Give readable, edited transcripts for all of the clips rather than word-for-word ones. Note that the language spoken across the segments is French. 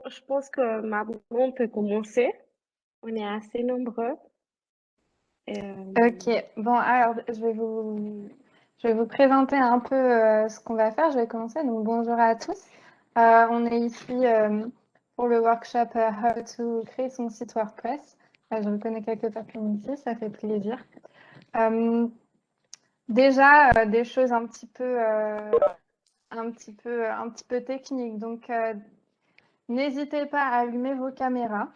Je pense que maintenant, on peut commencer. On est assez nombreux. Ok, Euh, bon alors je vais vous présenter un peu ce qu'on va faire. Je vais commencer. Donc bonjour à tous. On est ici pour le workshop How to créer son site WordPress. Je reconnais quelques personnes ici, ça fait plaisir. Euh, Déjà des choses un petit peu techniques. Donc n'hésitez pas à allumer vos caméras.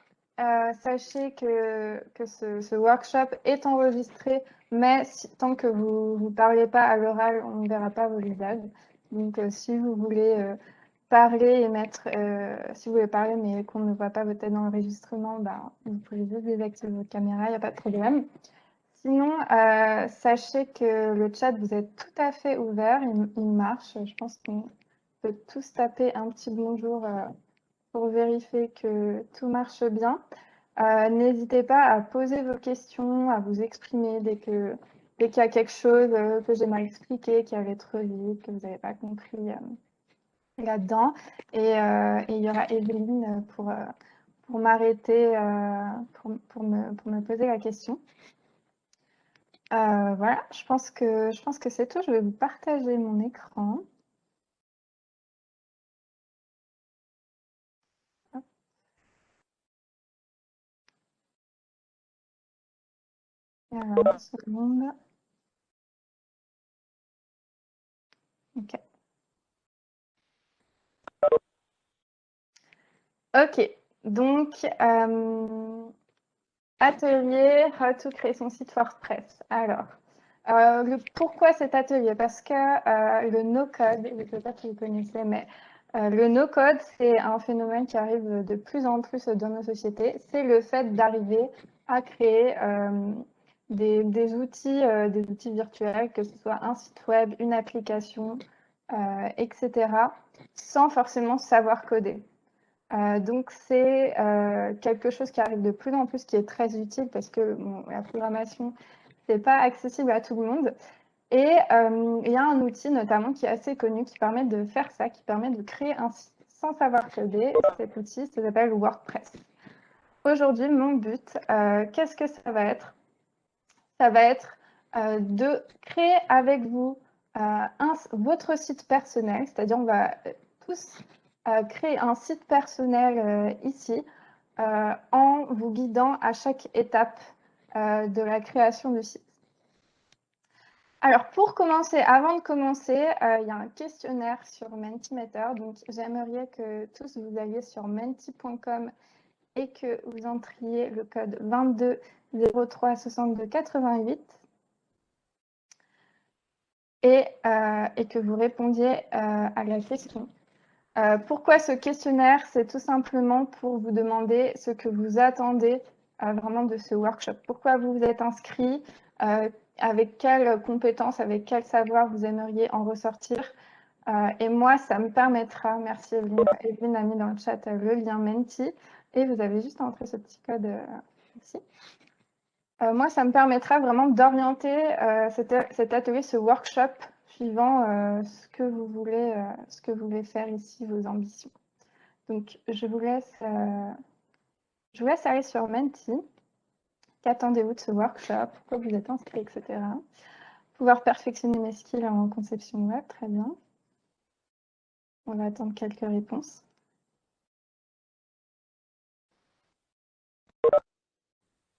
Sachez que ce workshop est enregistré, mais tant que vous ne parlez pas à l'oral, on ne verra pas vos visages. Donc, si vous voulez parler et si vous voulez parler mais qu'on ne voit pas votre tête dans l'enregistrement, ben, vous pouvez juste désactiver votre caméra, il n'y a pas de problème. Sinon, sachez que le chat, vous êtes tout à fait ouvert, il marche. Je pense qu'on peut tous taper un petit bonjour pour vérifier que tout marche bien. N'hésitez pas à poser vos questions, à vous exprimer dès qu'il y a quelque chose que j'ai mal expliqué, qui allait trop vite, que vous n'avez pas compris là-dedans. Et il y aura Evelyne pour m'arrêter, pour me poser la question. Voilà, je pense que c'est tout. Je vais vous partager mon écran. Hop. Alors, une seconde. OK. OK. Donc, atelier How to créer son site WordPress. Alors, pourquoi cet atelier? Parce que le no-code, je ne sais pas si vous connaissez, mais le no-code, c'est un phénomène qui arrive de plus en plus dans nos sociétés. C'est le fait d'arriver à créer des outils virtuels, que ce soit un site web, une application, etc., sans forcément savoir coder. Donc, c'est quelque chose qui arrive de plus en plus, qui est très utile parce que bon, la programmation, c'est pas accessible à tout le monde. Et il y a un outil notamment qui est assez connu qui permet de faire ça, qui permet de créer un site sans savoir coder. Cet outil, ça s'appelle WordPress. Aujourd'hui, mon but, qu'est-ce que ça va être? Ça va être de créer avec vous votre site personnel, c'est-à-dire on va tous créer un site personnel ici en vous guidant à chaque étape de la création du site. Alors, pour commencer, avant de commencer, il y a un questionnaire sur Mentimeter. Donc, j'aimerais que tous vous alliez sur menti.com et que vous entriez le code 22 03 62 88 et que vous répondiez à la question. Pourquoi ce questionnaire? C'est tout simplement pour vous demander ce que vous attendez vraiment de ce workshop. Pourquoi vous vous êtes inscrit? Avec quelles compétences, avec quel savoir vous aimeriez en ressortir? Et moi, ça me permettra, merci Evelyne, Evelyne a mis dans le chat le lien Menti, et vous avez juste à entrer ce petit code ici. Moi, ça me permettra vraiment d'orienter cet atelier, ce workshop, suivant ce que vous voulez faire ici, vos ambitions. Donc, je vous laisse aller sur Menti. Qu'attendez-vous de ce workshop? Pourquoi vous êtes inscrit, etc. Pouvoir perfectionner mes skills en conception web, très bien. On va attendre quelques réponses.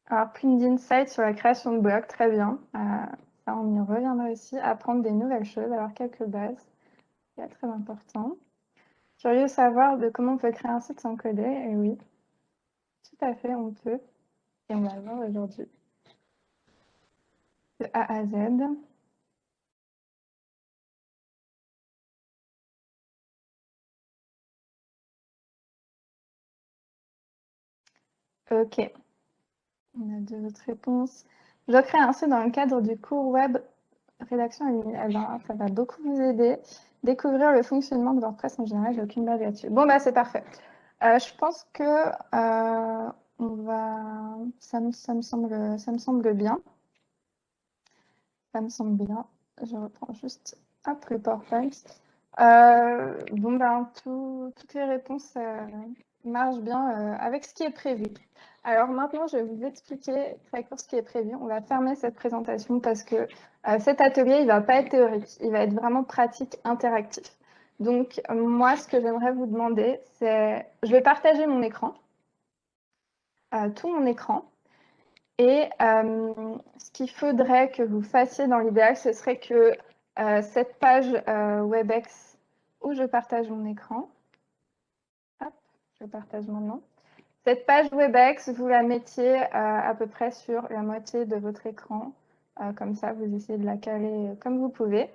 Alors, plus d'insights sur la création de blogs, très bien. Ça, on y reviendra aussi. Apprendre des nouvelles choses, alors quelques bases. C'est très important. Curieux de savoir de comment on peut créer un site sans coder. Et oui, tout à fait, on peut. Et on va le voir aujourd'hui. De A à Z. OK. On a deux autres réponses. Je dois créer un site dans le cadre du cours web rédaction en ligne. Alors, ça va beaucoup vous aider. Découvrir le fonctionnement de WordPress en général, j'ai aucune base là-dessus. Bon, bah, c'est parfait. Je pense que ça me semble bien. Ça me semble bien. Je reprends juste le PowerPoint. Bon, ben, toutes les réponses marche bien avec ce qui est prévu. Alors maintenant, je vais vous expliquer très court ce qui est prévu. On va fermer cette présentation parce que cet atelier, il ne va pas être théorique, il va être vraiment pratique, interactif. Donc moi, ce que j'aimerais vous demander, c'est, je vais partager mon écran, tout mon écran. Et ce qu'il faudrait que vous fassiez dans l'idéal, ce serait que cette page WebEx où je partage mon écran, hop, je partage maintenant. Cette page WebEx, vous la mettiez à peu près sur la moitié de votre écran. Comme ça, vous essayez de la caler comme vous pouvez.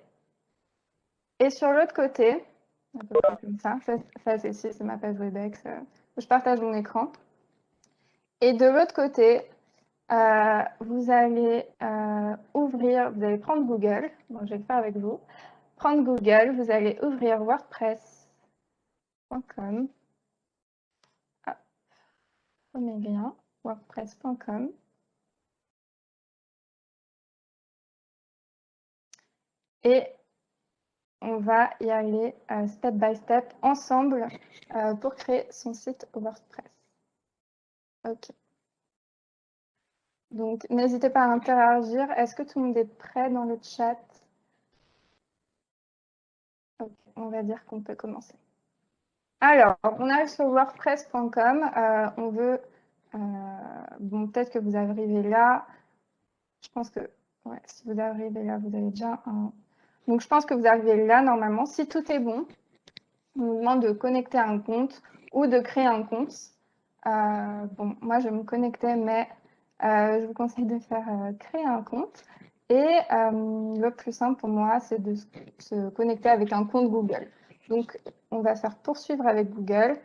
Et sur l'autre côté, à peu près comme ça, c'est ma page WebEx, je partage mon écran. Et de l'autre côté, vous allez ouvrir, vous allez prendre Google, donc je vais le faire avec vous. Prendre Google, vous allez ouvrir wordpress.com. Ah, prenez bien, wordpress.com. Et on va y aller step by step ensemble pour créer son site WordPress. OK. Donc, n'hésitez pas à interagir. Est-ce que tout le monde est prêt dans le chat? OK, on va dire qu'on peut commencer. Alors, on arrive sur wordpress.com. On veut... bon, peut-être que vous arrivez là. Je pense que ouais, si vous arrivez là, vous avez déjà un... Donc, je pense que vous arrivez là normalement. Si tout est bon, on vous demande de connecter un compte ou de créer un compte. Bon, moi, je vais me connecter, mais je vous conseille de faire créer un compte. Et le plus simple pour moi, c'est de se connecter avec un compte Google. Donc, on va faire poursuivre avec Google.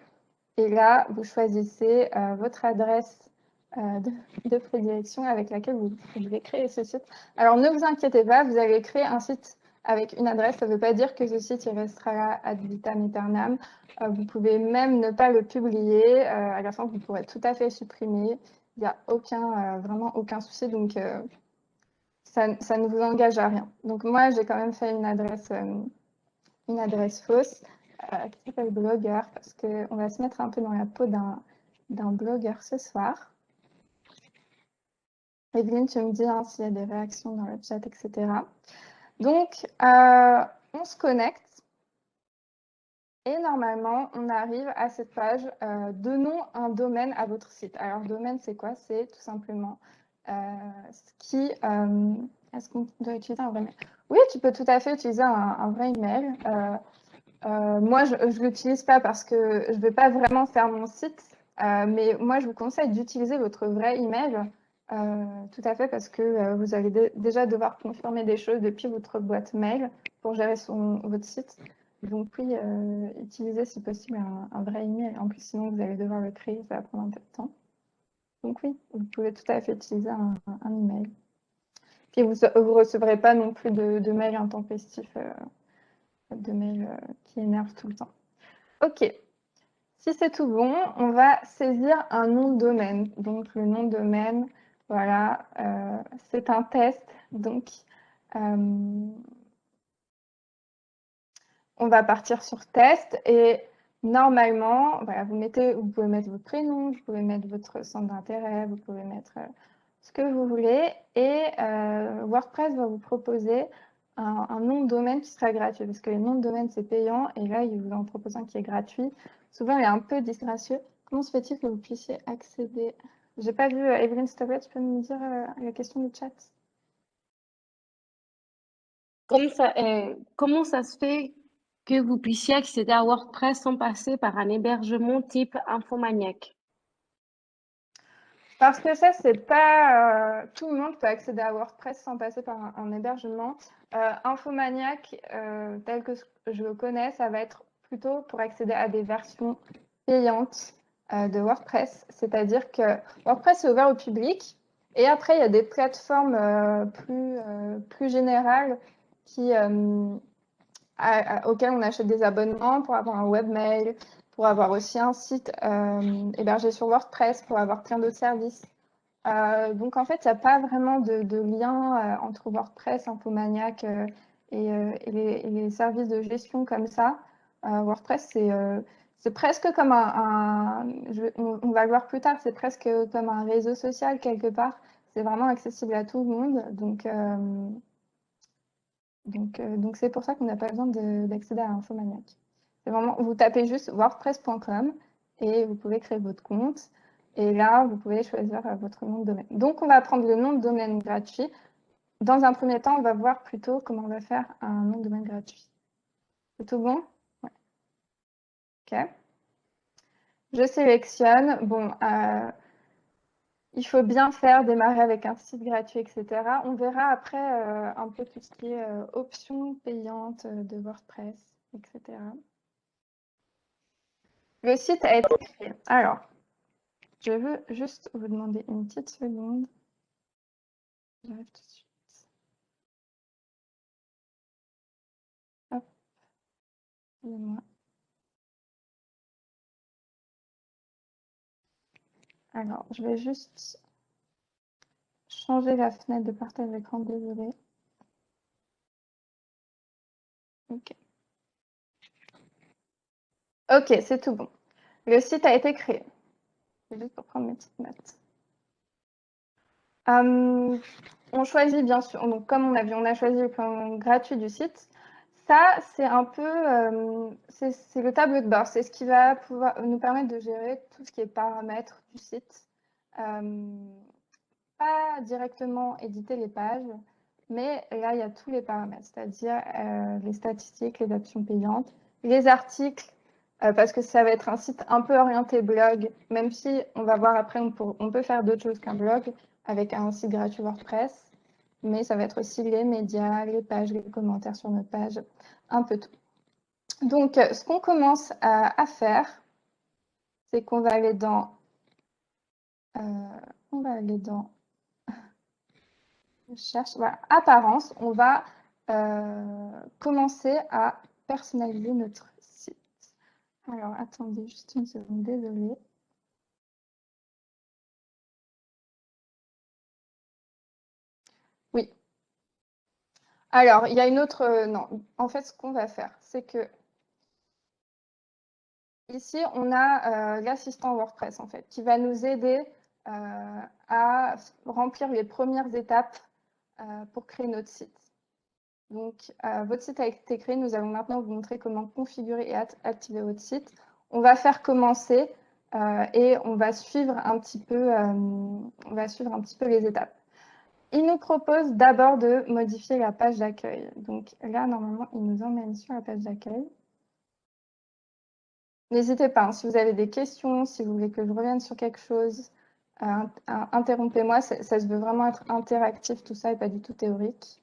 Et là, vous choisissez votre adresse de prédilection avec laquelle vous voulez créer ce site. Alors, ne vous inquiétez pas, vous allez créer un site avec une adresse. Ça ne veut pas dire que ce site il restera là ad vitam aeternam. Vous pouvez même ne pas le publier. À la fin, vous pourrez tout à fait supprimer. Il n'y a vraiment aucun souci. Donc, ça ne vous engage à rien. Donc, moi, j'ai quand même fait une adresse fausse qui s'appelle blogueur parce qu'on va se mettre un peu dans la peau d'un blogueur ce soir. Evelyne, tu me dis hein, s'il y a des réactions dans le chat, etc. Donc, on se connecte et normalement, on arrive à cette page donnons un domaine à votre site. Alors, domaine, c'est quoi? C'est tout simplement ce qui... Est-ce qu'on doit utiliser un vrai email? Oui, tu peux tout à fait utiliser un vrai email. Moi, je ne l'utilise pas parce que je ne vais pas vraiment faire mon site, mais moi, je vous conseille d'utiliser votre vrai email, tout à fait, parce que vous allez déjà devoir confirmer des choses depuis votre boîte mail pour gérer votre site. Donc oui, utilisez si possible un vrai email. En plus, sinon, vous allez devoir le créer, ça va prendre un peu de temps. Donc oui, vous pouvez tout à fait utiliser un email. Puis vous ne recevrez pas non plus de mails intempestifs, de mails qui énervent tout le temps. OK. Si c'est tout bon, on va saisir un nom de domaine. Donc, le nom de domaine, voilà, c'est un test. Donc, on va partir sur test et normalement, voilà, vous pouvez mettre votre prénom, vous pouvez mettre votre centre d'intérêt, vous pouvez mettre ce que vous voulez et WordPress va vous proposer un nom de domaine qui sera gratuit parce que les noms de domaine c'est payant et là il vous en propose un qui est gratuit. Souvent il est un peu disgracieux. Comment se fait-il que vous puissiez accéder? J'ai pas vu Evelyne, s'il te plaît, tu peux me dire la question du chat? Comment ça se fait que vous puissiez accéder à WordPress sans passer par un hébergement type Infomaniac? Parce que ça, c'est pas tout le monde peut accéder à WordPress sans passer par un hébergement. Infomaniac, tel que je le connais, ça va être plutôt pour accéder à des versions payantes de WordPress. C'est-à-dire que WordPress est ouvert au public. Et après, il y a des plateformes plus générales auxquelles on achète des abonnements pour avoir un webmail, pour avoir aussi un site hébergé sur WordPress, pour avoir plein d'autres services. Donc, en fait, il n'y a pas vraiment de lien entre WordPress, Infomaniac et les services de gestion comme ça. WordPress, C'est presque comme on va le voir plus tard, c'est presque comme un réseau social quelque part. C'est vraiment accessible à tout le monde. Donc c'est pour ça qu'on n'a pas besoin d'accéder à Infomaniac. C'est vraiment, vous tapez juste wordpress.com et vous pouvez créer votre compte. Et là, vous pouvez choisir votre nom de domaine. Donc, on va prendre le nom de domaine gratuit. Dans un premier temps, on va voir plutôt comment on va faire un nom de domaine gratuit. C'est tout bon? Ouais. OK. Je sélectionne. Bon, il faut bien faire démarrer avec un site gratuit, etc. On verra après un peu tout ce qui est options payantes de WordPress, etc. Le site a été créé. Alors, je veux juste vous demander une petite seconde. J'arrive tout de suite. Hop, excusez-moi. Alors, je vais juste changer la fenêtre de partage d'écran, désolé. Ok. Ok, c'est tout bon. Le site a été créé. C'est juste pour prendre mes petites notes. On choisit bien sûr, donc comme on a choisi le plan gratuit du site. Ça, c'est un peu, c'est le tableau de bord. C'est ce qui va pouvoir nous permettre de gérer tout ce qui est paramètres du site. Pas directement éditer les pages, mais là, il y a tous les paramètres, c'est-à-dire les statistiques, les options payantes, les articles, parce que ça va être un site un peu orienté blog, même si on va voir après, on peut faire d'autres choses qu'un blog avec un site gratuit WordPress, mais ça va être aussi les médias, les pages, les commentaires sur notre page, un peu tout. Donc, ce qu'on commence à faire, c'est qu'on va aller dans... Je cherche, voilà, apparence, on va commencer à personnaliser notre site. Alors, attendez juste une seconde, désolée. Oui. Alors, il y a une autre... non, en fait, ce qu'on va faire, c'est que ici, on a l'assistant WordPress, en fait, qui va nous aider à remplir les premières étapes pour créer notre site. Donc, votre site a été créé. Nous allons maintenant vous montrer comment configurer et activer votre site. On va faire commencer et on va suivre un petit peu les étapes. Il nous propose d'abord de modifier la page d'accueil. Donc là, normalement, il nous emmène sur la page d'accueil. N'hésitez pas, hein, si vous avez des questions, si vous voulez que je revienne sur quelque chose, interrompez-moi. Ça se veut vraiment être interactif, tout ça, et pas du tout théorique.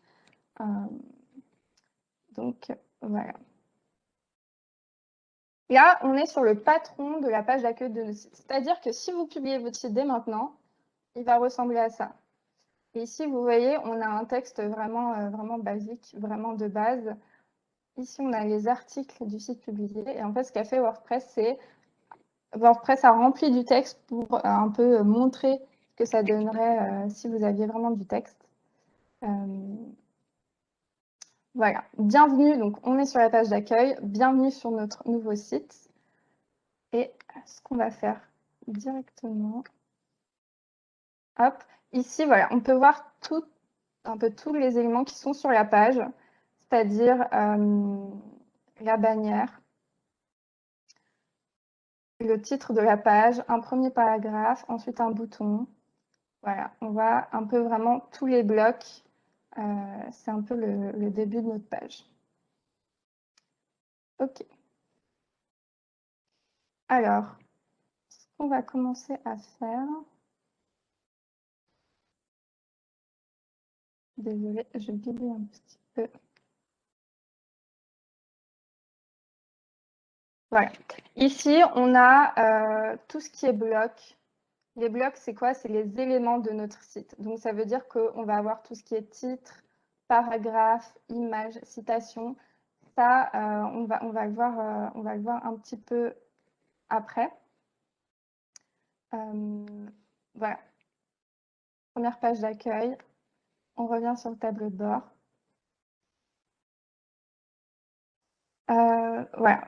Donc, voilà. Là, on est sur le patron de la page d'accueil de notre site. C'est-à-dire que si vous publiez votre site dès maintenant, il va ressembler à ça. Et ici, vous voyez, on a un texte vraiment, vraiment basique, vraiment de base. Ici, on a les articles du site publié. Et en fait, ce qu'a fait WordPress, c'est WordPress a rempli du texte pour un peu montrer ce que ça donnerait si vous aviez vraiment du texte. Voilà. Bienvenue, donc on est sur la page d'accueil. Bienvenue sur notre nouveau site. Et ce qu'on va faire directement, hop, ici, voilà, on peut voir un peu tous les éléments qui sont sur la page, c'est-à-dire la bannière, le titre de la page, un premier paragraphe, ensuite un bouton. Voilà, on voit un peu vraiment tous les blocs. C'est un peu le début de notre page. OK. Alors, ce qu'on va commencer à faire... Désolée, je bidouille un petit peu. Voilà. Ici, on a tout ce qui est bloc. Les blocs, c'est quoi? C'est les éléments de notre site. Donc, ça veut dire qu'on va avoir tout ce qui est titre, paragraphe, image, citation. Ça, on va le voir un petit peu après. Voilà. Première page d'accueil. On revient sur le tableau de bord. Voilà.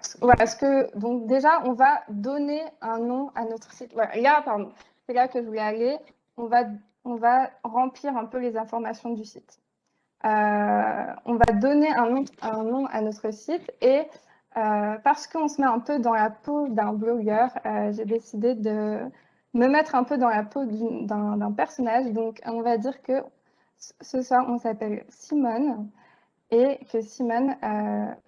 Donc déjà, on va donner un nom à notre site. Voilà, là, pardon, c'est là que je voulais aller. On va remplir un peu les informations du site. On va donner un nom à notre site et parce qu'on se met un peu dans la peau d'un blogueur, j'ai décidé de me mettre un peu dans la peau d'un personnage. Donc, on va dire que ce soir, on s'appelle Simone et que Simone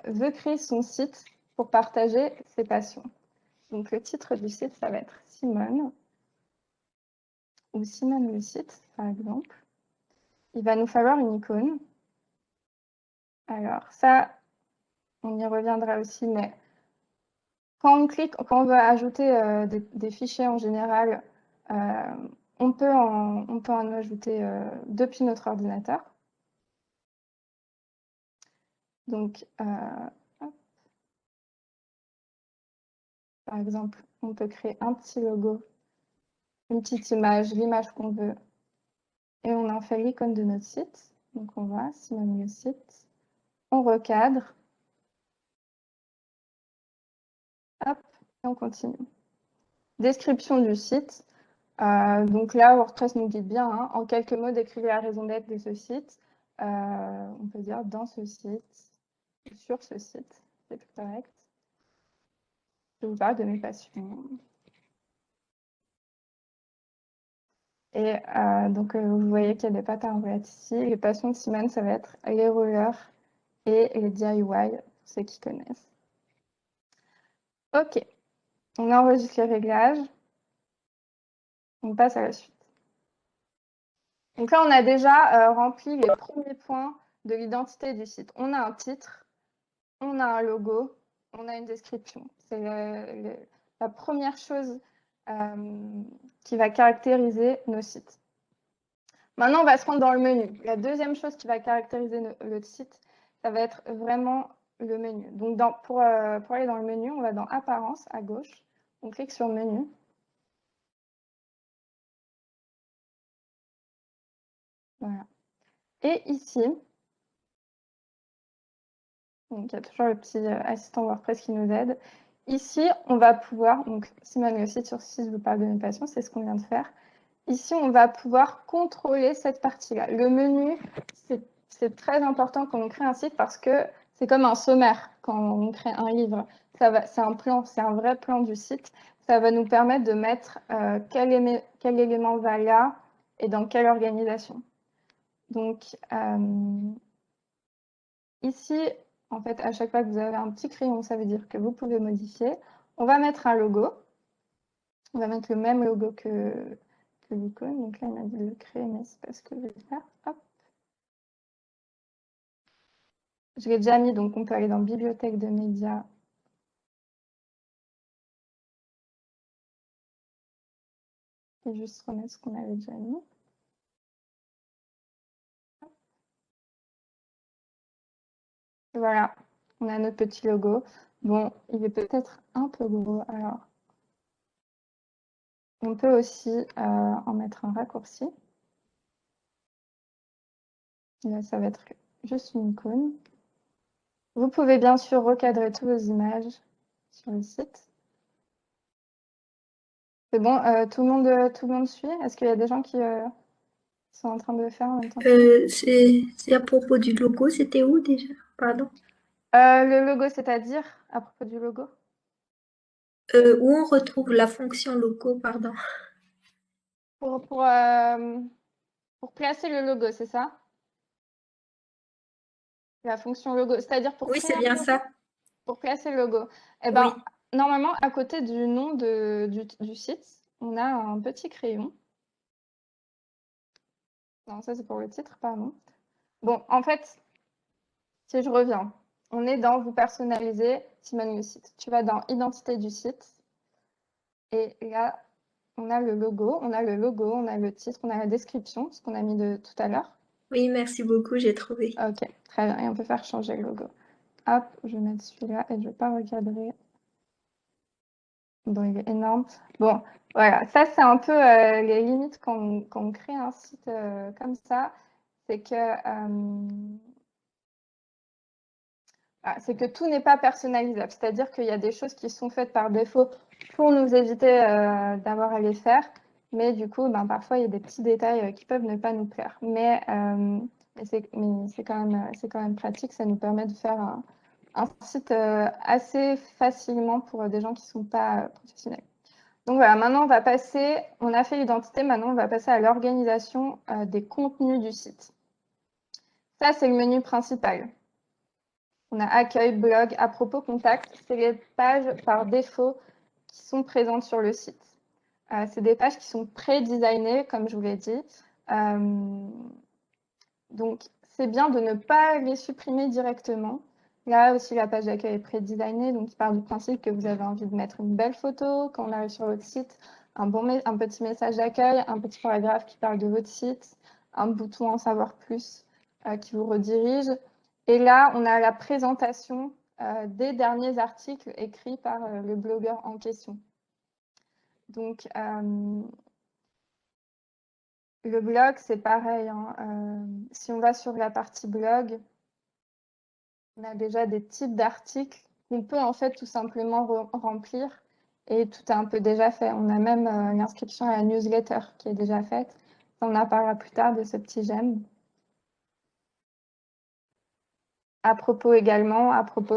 veut créer son site pour partager ses passions. Donc, le titre du site, ça va être Simone ou Simone le site, par exemple. Il va nous falloir une icône. Alors, ça, on y reviendra aussi, mais quand on veut ajouter des fichiers en général, on peut en ajouter depuis notre ordinateur. Donc, hop. Par exemple, on peut créer un petit logo, une petite image, l'image qu'on veut, et on en fait l'icône de notre site. Donc, on va, Simone le site, on recadre, hop, et on continue. Description du site. Donc là, WordPress nous guide bien. Hein. En quelques mots, décrivez la raison d'être de ce site. On peut dire dans ce site, sur ce site, c'est plus correct. Je vous parle de mes passions. Et donc, vous voyez qu'il y a des patterns relatifs ici. Les passions de Simone, ça va être les rollers et les DIY, pour ceux qui connaissent. OK, on enregistre les réglages. On passe à la suite. Donc là, on a déjà rempli les premiers points de l'identité du site. On a un titre, on a un logo, on a une description. C'est la première chose qui va caractériser nos sites. Maintenant, on va se rendre dans le menu. La deuxième chose qui va caractériser le site, ça va être vraiment le menu. Donc, pour aller dans le menu, on va dans Apparence à gauche. On clique sur Menu. Voilà. Et ici, donc il y a toujours le petit assistant WordPress qui nous aide. Ici, on va pouvoir, donc Simone le site sur ce site, je vous parle de mes passions, c'est ce qu'on vient de faire. Ici, on va pouvoir contrôler cette partie-là. Le menu, c'est très important quand on crée un site parce que c'est comme un sommaire quand on crée un livre. C'est un plan, c'est un vrai plan du site. Ça va nous permettre de mettre quel élément va là et dans quelle organisation. Donc, ici, en fait, à chaque fois que vous avez un petit crayon, ça veut dire que vous pouvez modifier. On va mettre un logo. On va mettre le même logo que l'icône. Donc là, il m'a dit de le créer, mais c'est pas ce que je vais faire. Hop. Je l'ai déjà mis, donc on peut aller dans Bibliothèque de médias. Et juste remettre ce qu'on avait déjà mis. Voilà, on a notre petit logo. Bon, il est peut-être un peu gros, alors on peut aussi en mettre un raccourci. Là, ça va être juste une icône. Vous pouvez bien sûr recadrer toutes vos images sur le site. C'est bon, tout le monde suit? Est-ce qu'il y a des gens qui sont en train de le faire en même temps? C'est à propos du logo, c'était où déjà? Pardon. Le logo, c'est-à-dire à propos du logo? Où on retrouve la fonction logo, pardon. Pour placer le logo, c'est ça? La fonction logo, c'est-à-dire pour Oui, créer c'est un bien logo, ça. pour placer le logo. Eh Oui. ben, normalement, à côté du nom du site, on a un petit crayon. Non, ça c'est pour le titre, pardon. Bon, en fait, si je reviens, on est dans vous personnaliser Simone le site. Tu vas dans identité du site et là, on a le logo, on a le titre, on a la description, ce qu'on a mis de tout à l'heure. Oui, merci beaucoup, j'ai trouvé. Ok, très bien. Et on peut faire changer le logo. Hop, je vais mettre celui-là et je ne vais pas recadrer. Bon, il est énorme. Bon, voilà, ça c'est un peu les limites quand on crée un site comme ça. C'est que c'est que tout n'est pas personnalisable. C'est-à-dire qu'il y a des choses qui sont faites par défaut pour nous éviter d'avoir à les faire. Mais du coup, parfois, il y a des petits détails qui peuvent ne pas nous plaire. Mais c'est quand même pratique. Ça nous permet de faire un site assez facilement pour des gens qui ne sont pas professionnels. Donc voilà, maintenant, on a fait l'identité, maintenant, on va passer à l'organisation des contenus du site. Ça, c'est le menu principal. On a accueil, blog, à propos, contact. C'est les pages par défaut qui sont présentes sur le site. C'est des pages qui sont pré-designées, comme je vous l'ai dit. Donc, c'est bien de ne pas les supprimer directement. Là aussi, la page d'accueil est pré-designée, donc il part du principe que vous avez envie de mettre une belle photo quand on arrive sur votre site, un petit message d'accueil, un petit paragraphe qui parle de votre site, un bouton en savoir plus qui vous redirige. Et là, on a la présentation des derniers articles écrits par le blogueur en question. Donc, le blog, c'est pareil. Si on va sur la partie blog, on a déjà des types d'articles qu'on peut en fait tout simplement remplir et tout est un peu déjà fait. On a même l'inscription à la newsletter qui est déjà faite. On en parlera plus tard de ce petit j'aime. À propos également,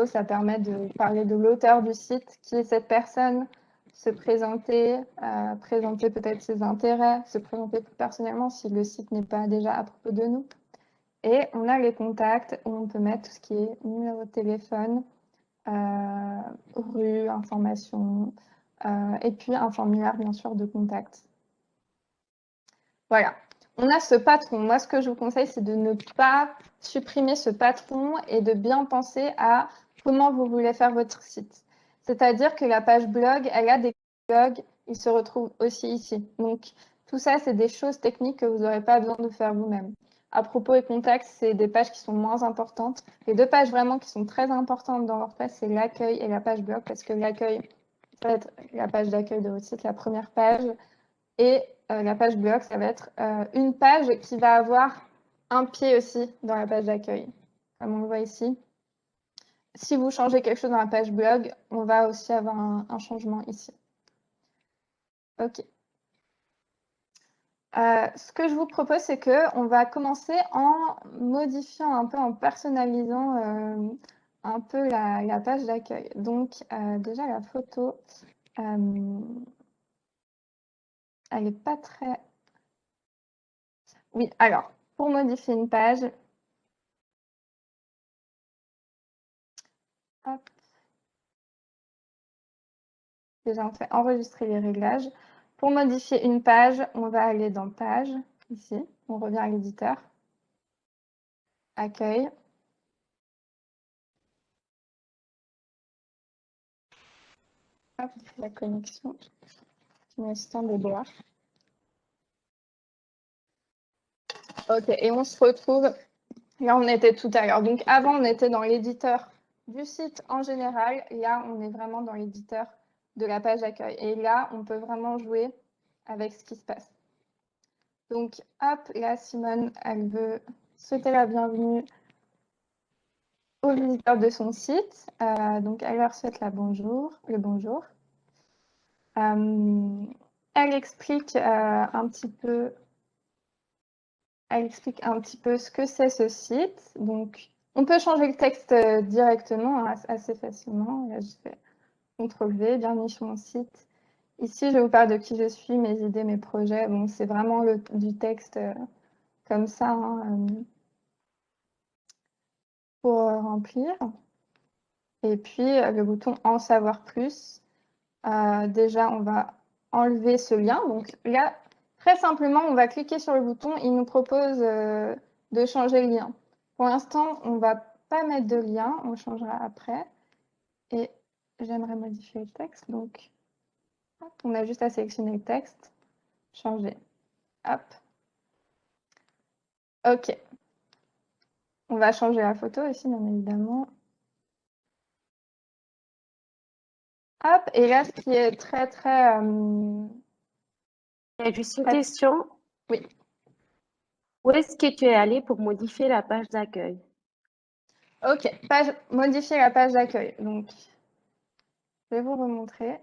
ça permet de parler de l'auteur du site, qui est cette personne, se présenter, présenter peut-être ses intérêts, se présenter plus personnellement si le site n'est pas déjà à propos de nous. Et on a les contacts où on peut mettre tout ce qui est numéro de téléphone, rue, information, et puis un formulaire bien sûr de contact. Voilà, on a ce patron. Moi, ce que je vous conseille, c'est de ne pas supprimer ce patron et de bien penser à comment vous voulez faire votre site. C'est-à-dire que la page blog, elle a des blogs, ils se retrouvent aussi ici. Donc, tout ça, c'est des choses techniques que vous n'aurez pas besoin de faire vous-même. À propos et contacts, c'est des pages qui sont moins importantes. Les deux pages vraiment qui sont très importantes dans WordPress, c'est l'accueil et la page blog, parce que l'accueil, ça va être la page d'accueil de votre site, la première page. Et la page blog, ça va être une page qui va avoir un pied aussi dans la page d'accueil, comme on le voit ici. Si vous changez quelque chose dans la page blog, on va aussi avoir un changement ici. OK. Ce que je vous propose, c'est qu'on va commencer en modifiant un peu, en personnalisant un peu la page d'accueil. Donc, déjà, la photo, elle n'est pas très... Oui, alors, pour modifier une page, hop. Déjà, on fait enregistrer les réglages. Pour modifier une page, on va aller dans Page, ici. On revient à l'éditeur. Accueil. Hop, la connexion. Petit instant de bois. OK, et on se retrouve là où on était tout à l'heure. Donc, avant, on était dans l'éditeur du site en général. Là, on est vraiment dans l'éditeur de la page d'accueil. Et là, on peut vraiment jouer avec ce qui se passe. Donc, hop, là, Simone, elle veut souhaiter la bienvenue aux visiteurs de son site. Donc, elle leur souhaite le bonjour. Elle explique un petit peu ce que c'est ce site. Donc, on peut changer le texte directement assez facilement. Là, je fais CTRL-V, bienvenue sur mon site. Ici, je vous parle de qui je suis, mes idées, mes projets. Bon, c'est vraiment du texte comme ça pour remplir. Et puis, le bouton en savoir plus. Déjà, on va enlever ce lien. Donc là, très simplement, on va cliquer sur le bouton. Il nous propose de changer le lien. Pour l'instant, on ne va pas mettre de lien. On changera après. Et j'aimerais modifier le texte. Donc, hop, on a juste à sélectionner le texte. Changer. Hop. OK. On va changer la photo aussi, bien évidemment. Hop. Et là, ce qui est très, très... Il y a juste une question. Oui. Où est-ce que tu es allé pour modifier la page d'accueil? Ok, modifier la page d'accueil. Donc, je vais vous remontrer.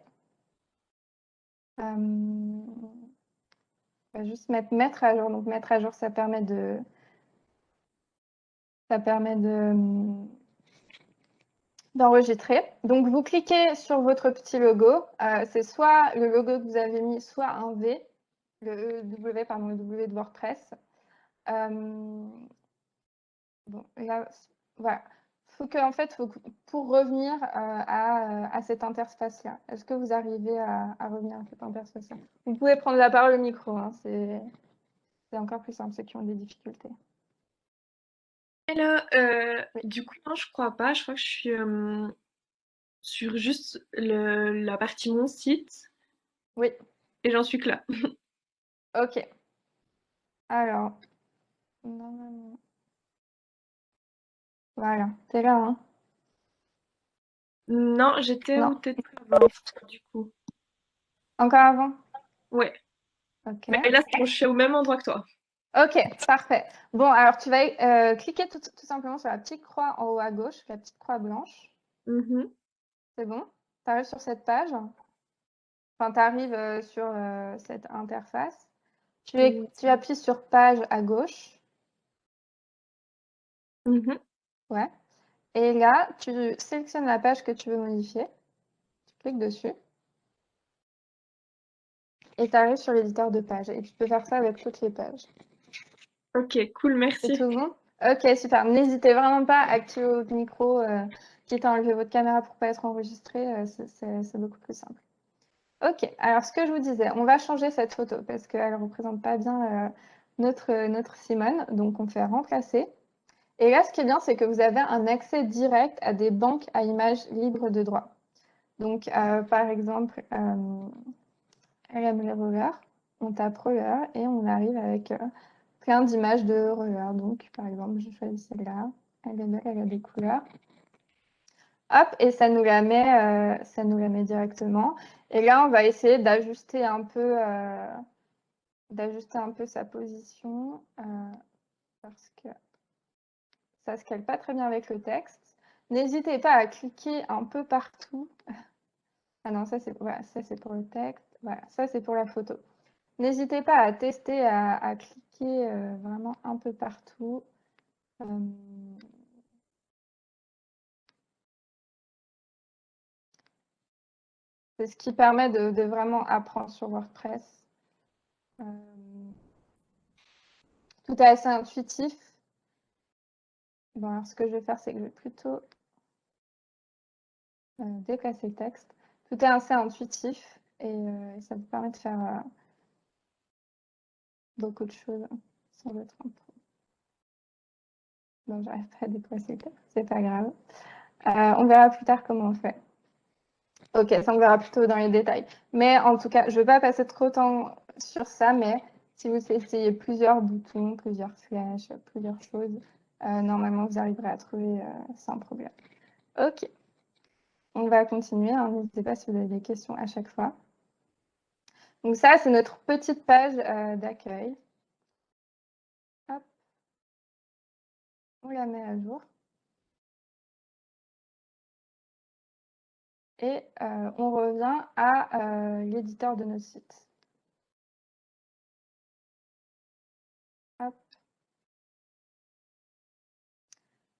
On va juste mettre à jour. Donc, mettre à jour, ça permet d'enregistrer. Donc, vous cliquez sur votre petit logo. C'est soit le logo que vous avez mis, soit un V, le W, pardon, le W de WordPress. Bon, là, voilà. Pour revenir à cette interface-là, est-ce que vous arrivez à revenir à cette interface-là? Vous pouvez prendre la parole au micro, hein, c'est encore plus simple, ceux qui ont des difficultés. Et là, Oui. du coup, non, je crois pas. Je crois que je suis sur juste la partie mon site Oui, et j'en suis que là. ok. Alors, normalement. Voilà, t'es là, hein? Non, j'étais Non, où t'étais avant, du coup. encore avant? Ouais. Ok. Mais là, c'est bon, je suis au même endroit que toi. Ok, parfait. Bon, alors tu vas cliquer tout simplement sur la petite croix en haut à gauche, la petite croix blanche. Mhm. C'est bon? Tu arrives sur cette page. Enfin, tu arrives sur cette interface. Tu appuies sur page à gauche. Mhm. Ouais. Et là, tu sélectionnes la page que tu veux modifier. Tu cliques dessus. Et tu arrives sur l'éditeur de page. Et tu peux faire ça avec toutes les pages. Ok, cool, C'est merci. tout bon? Ok, super. N'hésitez vraiment pas à activer votre micro, quitte à enlever votre caméra pour ne pas être enregistré. C'est beaucoup plus simple. Ok, alors ce que je vous disais, on va changer cette photo parce qu'elle ne représente pas bien notre Simone. Donc, on fait remplacer. Et là, ce qui est bien, c'est que vous avez un accès direct à des banques à images libres de droit. Donc, par exemple, elle aime les rollers. On tape roller et on arrive avec plein d'images de rollers. Donc, par exemple, je choisis celle-là. Elle est belle, elle a des couleurs. Hop, et ça nous la met directement. Et là, on va essayer d'ajuster un peu sa position parce que ça se cale pas très bien avec le texte. N'hésitez pas à cliquer un peu partout. Ah non, ça c'est voilà, pour le texte. Voilà, ça c'est pour la photo. N'hésitez pas à tester à cliquer vraiment un peu partout. C'est ce qui permet de vraiment apprendre sur WordPress. Tout est assez intuitif. Bon, alors ce que je vais faire, c'est que je vais plutôt déplacer le texte. Tout est assez intuitif et ça vous permet de faire beaucoup de choses sans être un peu. Bon, j'arrive pas à déplacer le texte, c'est pas grave. On verra plus tard comment on fait. Ok, ça on verra plutôt dans les détails. Mais en tout cas, je ne vais pas passer trop de temps sur ça, mais si vous essayez plusieurs boutons, plusieurs flèches, plusieurs choses, normalement vous arriverez à trouver sans problème. Ok, on va continuer. Hein. N'hésitez pas si vous avez des questions à chaque fois. Donc ça, c'est notre petite page d'accueil. Hop, on la met à jour. Et on revient à l'éditeur de notre site. Hop.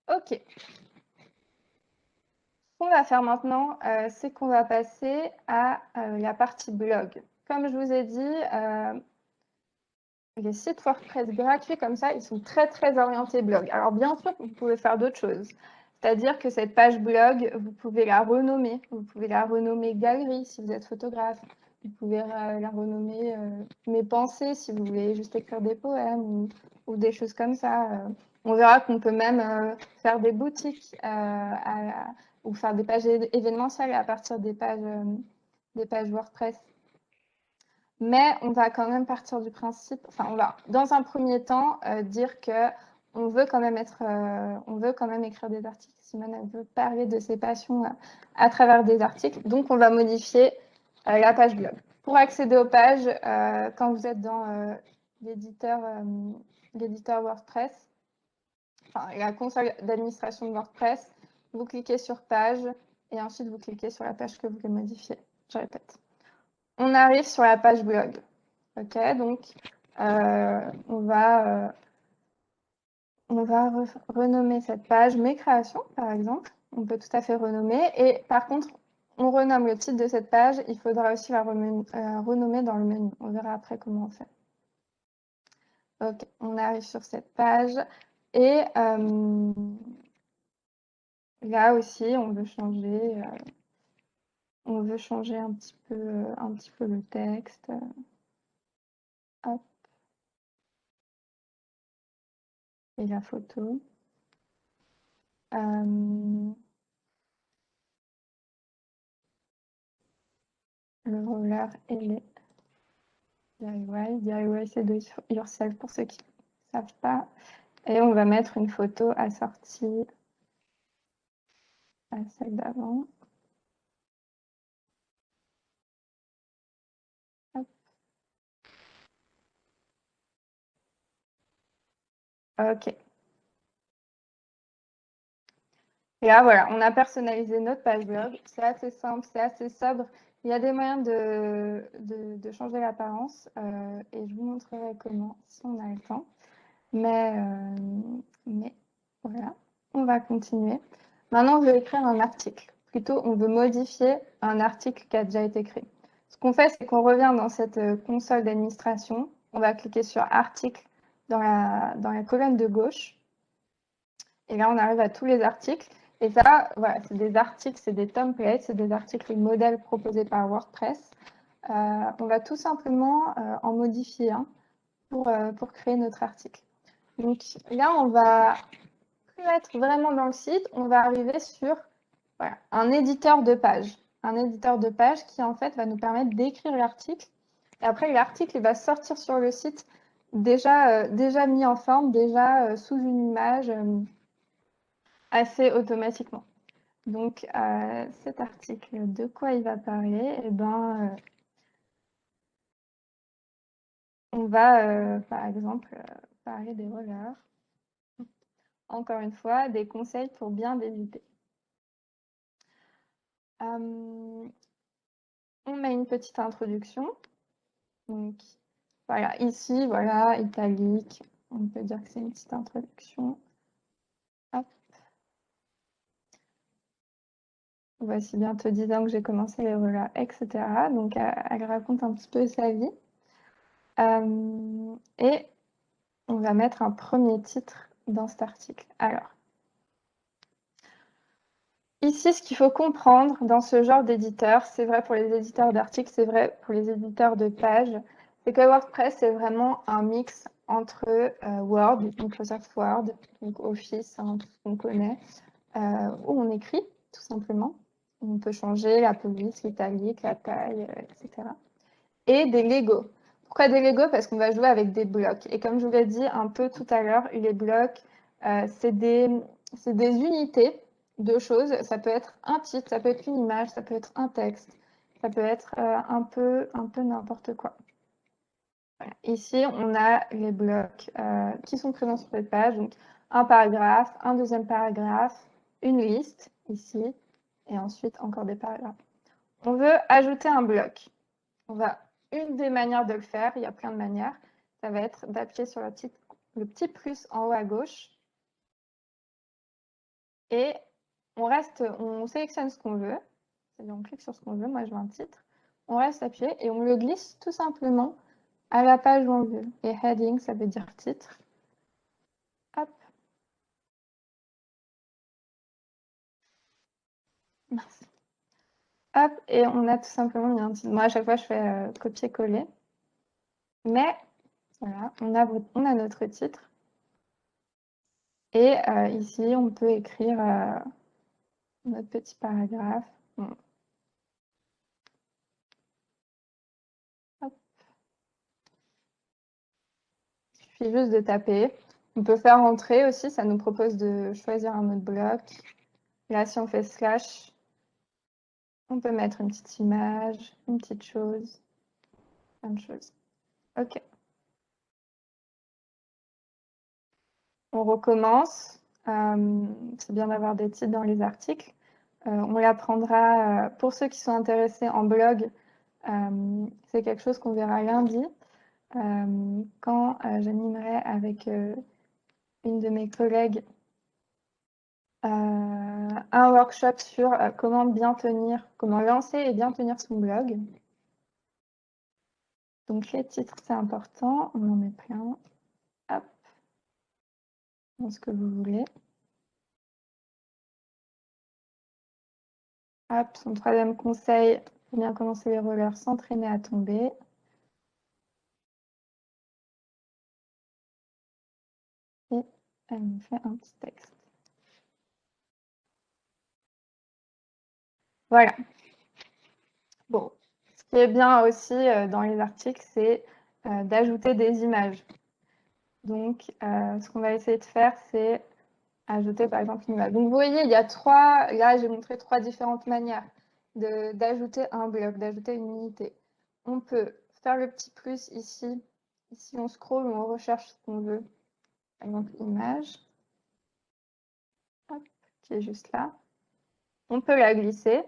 Ok. Ce qu'on va faire maintenant, c'est qu'on va passer à la partie blog. Comme je vous ai dit, les sites WordPress gratuits comme ça, ils sont très, très orientés blog. Alors, bien sûr, vous pouvez faire d'autres choses. C'est-à-dire que cette page blog, vous pouvez la renommer. Vous pouvez la renommer galerie si vous êtes photographe. Vous pouvez la renommer mes pensées si vous voulez juste écrire des poèmes ou des choses comme ça. On verra qu'on peut même faire des boutiques ou faire des pages événementielles à partir des pages WordPress. Mais on va quand même partir du principe, enfin on va dans un premier temps dire que on veut quand même écrire des articles. Simone, elle veut parler de ses passions à travers des articles, donc on va modifier la page blog. Pour accéder aux pages, quand vous êtes dans l'éditeur WordPress, enfin, la console d'administration de WordPress, vous cliquez sur page et ensuite vous cliquez sur la page que vous voulez modifier. Je répète. On arrive sur la page blog. Ok, donc on va renommer cette page Mes créations, par exemple. On peut tout à fait renommer. Et par contre, on renomme le titre de cette page. Il faudra aussi la renommer dans le menu. On verra après comment on fait. Ok, on arrive sur cette page. Et là aussi, on veut changer un petit peu le texte. Hop. Et la photo. Le roller et les DIY. DIY, c'est do it yourself pour ceux qui ne savent pas. Et on va mettre une photo assortie à celle d'avant. Ok. Et là, voilà, on a personnalisé notre page blog. C'est assez simple, c'est assez sobre. Il y a des moyens de changer l'apparence et je vous montrerai comment si on a le temps. Mais voilà, on va continuer. Maintenant, on veut écrire un article. Plutôt, on veut modifier un article qui a déjà été créé. Ce qu'on fait, c'est qu'on revient dans cette console d'administration. On va cliquer sur Article dans la colonne de gauche. Et là, on arrive à tous les articles. Et ça, voilà, c'est des articles, c'est des templates, c'est des articles modèles proposés par WordPress. On va tout simplement en modifier un pour créer notre article. Donc là, on va plus être vraiment dans le site, on va arriver sur voilà, un éditeur de page. Un éditeur de page qui, en fait, va nous permettre d'écrire l'article. Et après, l'article, il va sortir sur le site déjà mis en forme, déjà sous une image assez automatiquement. Donc, cet article, de quoi il va parler? Eh ben, on va, par exemple, parler des rollers. Encore une fois, des conseils pour bien débuter. On met une petite introduction. Donc, voilà, ici, voilà, italique. On peut dire que c'est une petite introduction. Hop. Voici bientôt 10 ans que j'ai commencé les rollers, etc. Donc, elle raconte un petit peu sa vie. Et on va mettre un premier titre dans cet article. Alors, ici, ce qu'il faut comprendre dans ce genre d'éditeur, c'est vrai pour les éditeurs d'articles, c'est vrai pour les éditeurs de pages, c'est que WordPress, c'est vraiment un mix entre Word, Microsoft Word, donc Office, hein, tout ce qu'on connaît, où on écrit, tout simplement. On peut changer la police, l'italique, la taille, etc. Et des Lego. Pourquoi des Lego? Parce qu'on va jouer avec des blocs. Et comme je vous l'ai dit un peu tout à l'heure, les blocs, c'est des unités de choses. Ça peut être un titre, ça peut être une image, ça peut être un texte, ça peut être un peu n'importe quoi. Voilà. Ici, on a les blocs qui sont présents sur cette page. Donc, un paragraphe, un deuxième paragraphe, une liste, ici, et ensuite encore des paragraphes. On veut ajouter un bloc. Une des manières de le faire, il y a plein de manières, ça va être d'appuyer sur le petit plus en haut à gauche et on sélectionne ce qu'on veut, c'est-à-dire on clique sur ce qu'on veut, moi je veux un titre, on reste appuyé et on le glisse tout simplement à la page où on veut. Et heading, ça veut dire titre. Hop. Mince. Hop, et on a tout simplement mis un titre. Moi, à chaque fois, je fais copier-coller. Mais voilà, on a notre titre. Et ici, on peut écrire notre petit paragraphe. Bon. Hop. Il suffit juste de taper. On peut faire entrer aussi, ça nous propose de choisir un autre bloc. Là, si on fait slash, on peut mettre une petite image, une petite chose, plein de choses. OK. On recommence. C'est bien d'avoir des titres dans les articles. On l'apprendra pour ceux qui sont intéressés en blog. C'est quelque chose qu'on verra lundi quand j'animerai avec une de mes collègues un workshop sur comment lancer et bien tenir son blog. Donc les titres, c'est important. On en met plein. Hop. Dans ce que vous voulez. Hop, son troisième conseil, pour bien commencer les rollers, s'entraîner à tomber. Et elle me fait un petit texte. Voilà. Bon, ce qui est bien aussi dans les articles, c'est d'ajouter des images. Donc, ce qu'on va essayer de faire, c'est ajouter par exemple une image. Donc, vous voyez, il y a là j'ai montré 3 différentes manières d'ajouter un bloc, d'ajouter une unité. On peut faire le petit plus ici. Ici, on scrolle, on recherche ce qu'on veut. Par exemple, image. Hop, qui est juste là. On peut la glisser.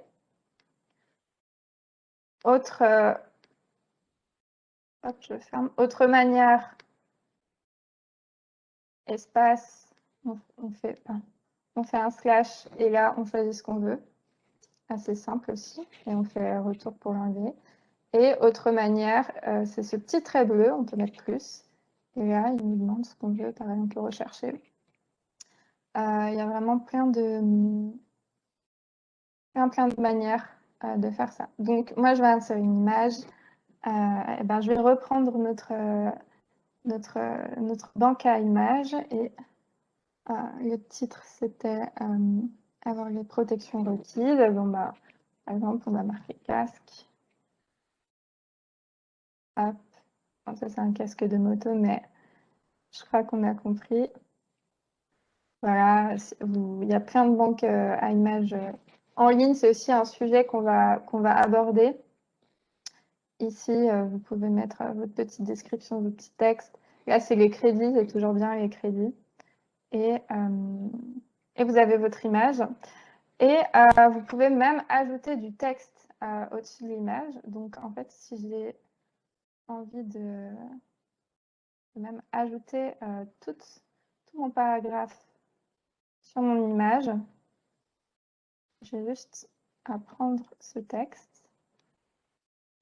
Autre, hop, je ferme. Autre manière, espace, on fait un slash et là, on choisit ce qu'on veut. Assez simple aussi. Et on fait retour pour l'enlever. Et autre manière, c'est ce petit trait bleu, on peut mettre plus. Et là, il nous demande ce qu'on veut, par exemple, rechercher. Il y a vraiment plein de manières de faire ça. Donc, moi, je vais insérer une image. Et ben, je vais reprendre notre banque à images. Et le titre, c'était avoir les protections requises. Bon, bah, par exemple, on va marquer casque. Hop. Bon, ça, c'est un casque de moto, mais je crois qu'on a compris. Voilà, il y a plein de banques à images en ligne. C'est aussi un sujet qu'on va aborder. Ici, vous pouvez mettre votre petite description, votre petit texte. Là, c'est les crédits, c'est toujours bien les crédits. Et vous avez votre image. Et vous pouvez même ajouter du texte au-dessus de l'image. Donc, en fait, si j'ai envie de même ajouter tout mon paragraphe sur mon image, j'ai juste à prendre ce texte,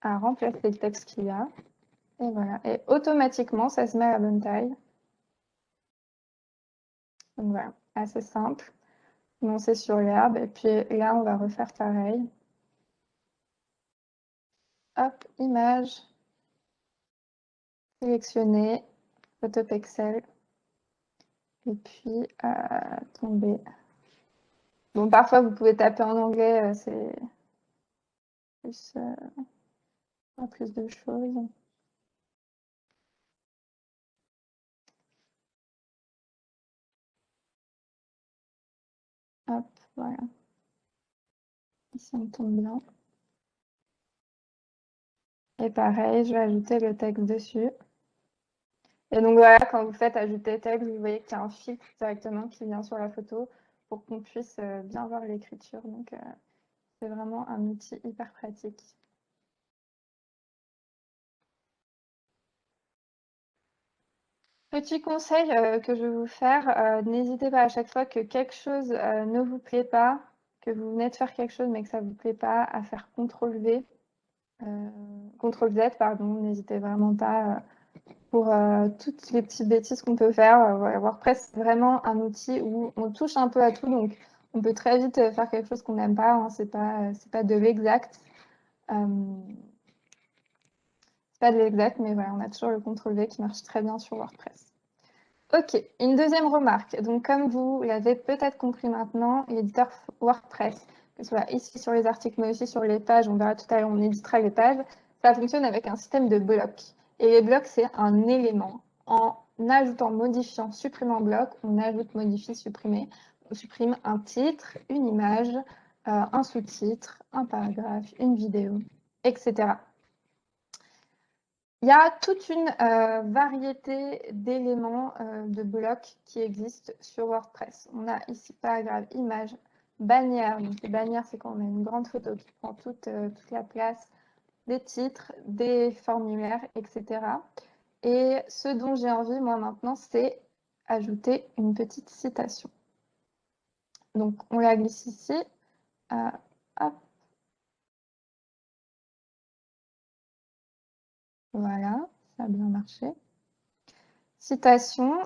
à remplacer le texte qu'il y a. Et voilà. Et automatiquement, ça se met à la bonne taille. Donc voilà, assez simple. Non, c'est sur l'herbe. Et puis là, on va refaire pareil. Hop, image. Sélectionner. Photopexel. Et puis, tomber. Bon, parfois, vous pouvez taper en anglais. C'est plus, plus de choses. Hop, voilà. Ici, on tombe blanc. Et pareil, je vais ajouter le texte dessus. Et donc voilà, quand vous faites ajouter texte, vous voyez qu'il y a un filtre directement qui vient sur la photo pour qu'on puisse bien voir l'écriture. Donc c'est vraiment un outil hyper pratique. Petit conseil que je vais vous faire, n'hésitez pas à chaque fois que quelque chose ne vous plaît pas, que vous venez de faire quelque chose mais que ça ne vous plaît pas, à faire CTRL-V, CTRL-Z, pardon, n'hésitez vraiment pas pour toutes les petites bêtises qu'on peut faire. Voilà, WordPress, c'est vraiment un outil où on touche un peu à tout, donc on peut très vite faire quelque chose qu'on n'aime pas, hein, c'est pas de l'exact. C'est pas de l'exact, mais voilà, on a toujours le CTRL-V qui marche très bien sur WordPress. Ok, une deuxième remarque. Donc, comme vous l'avez peut-être compris maintenant, l'éditeur WordPress, que ce soit ici sur les articles, mais aussi sur les pages, on verra tout à l'heure, on éditera les pages, ça fonctionne avec un système de blocs. Et les blocs, c'est un élément. En ajoutant, modifiant, supprimant bloc, on ajoute, modifie, supprimer. On supprime un titre, une image, un sous-titre, un paragraphe, une vidéo, etc. Il y a toute une variété d'éléments de blocs qui existent sur WordPress. On a ici paragraphe, image, bannière. Donc les bannières, c'est quand on a une grande photo qui prend toute la place, des titres, des formulaires, etc. Et ce dont j'ai envie, moi, maintenant, c'est ajouter une petite citation. Donc, on la glisse ici. Hop. Voilà, ça a bien marché. Citation,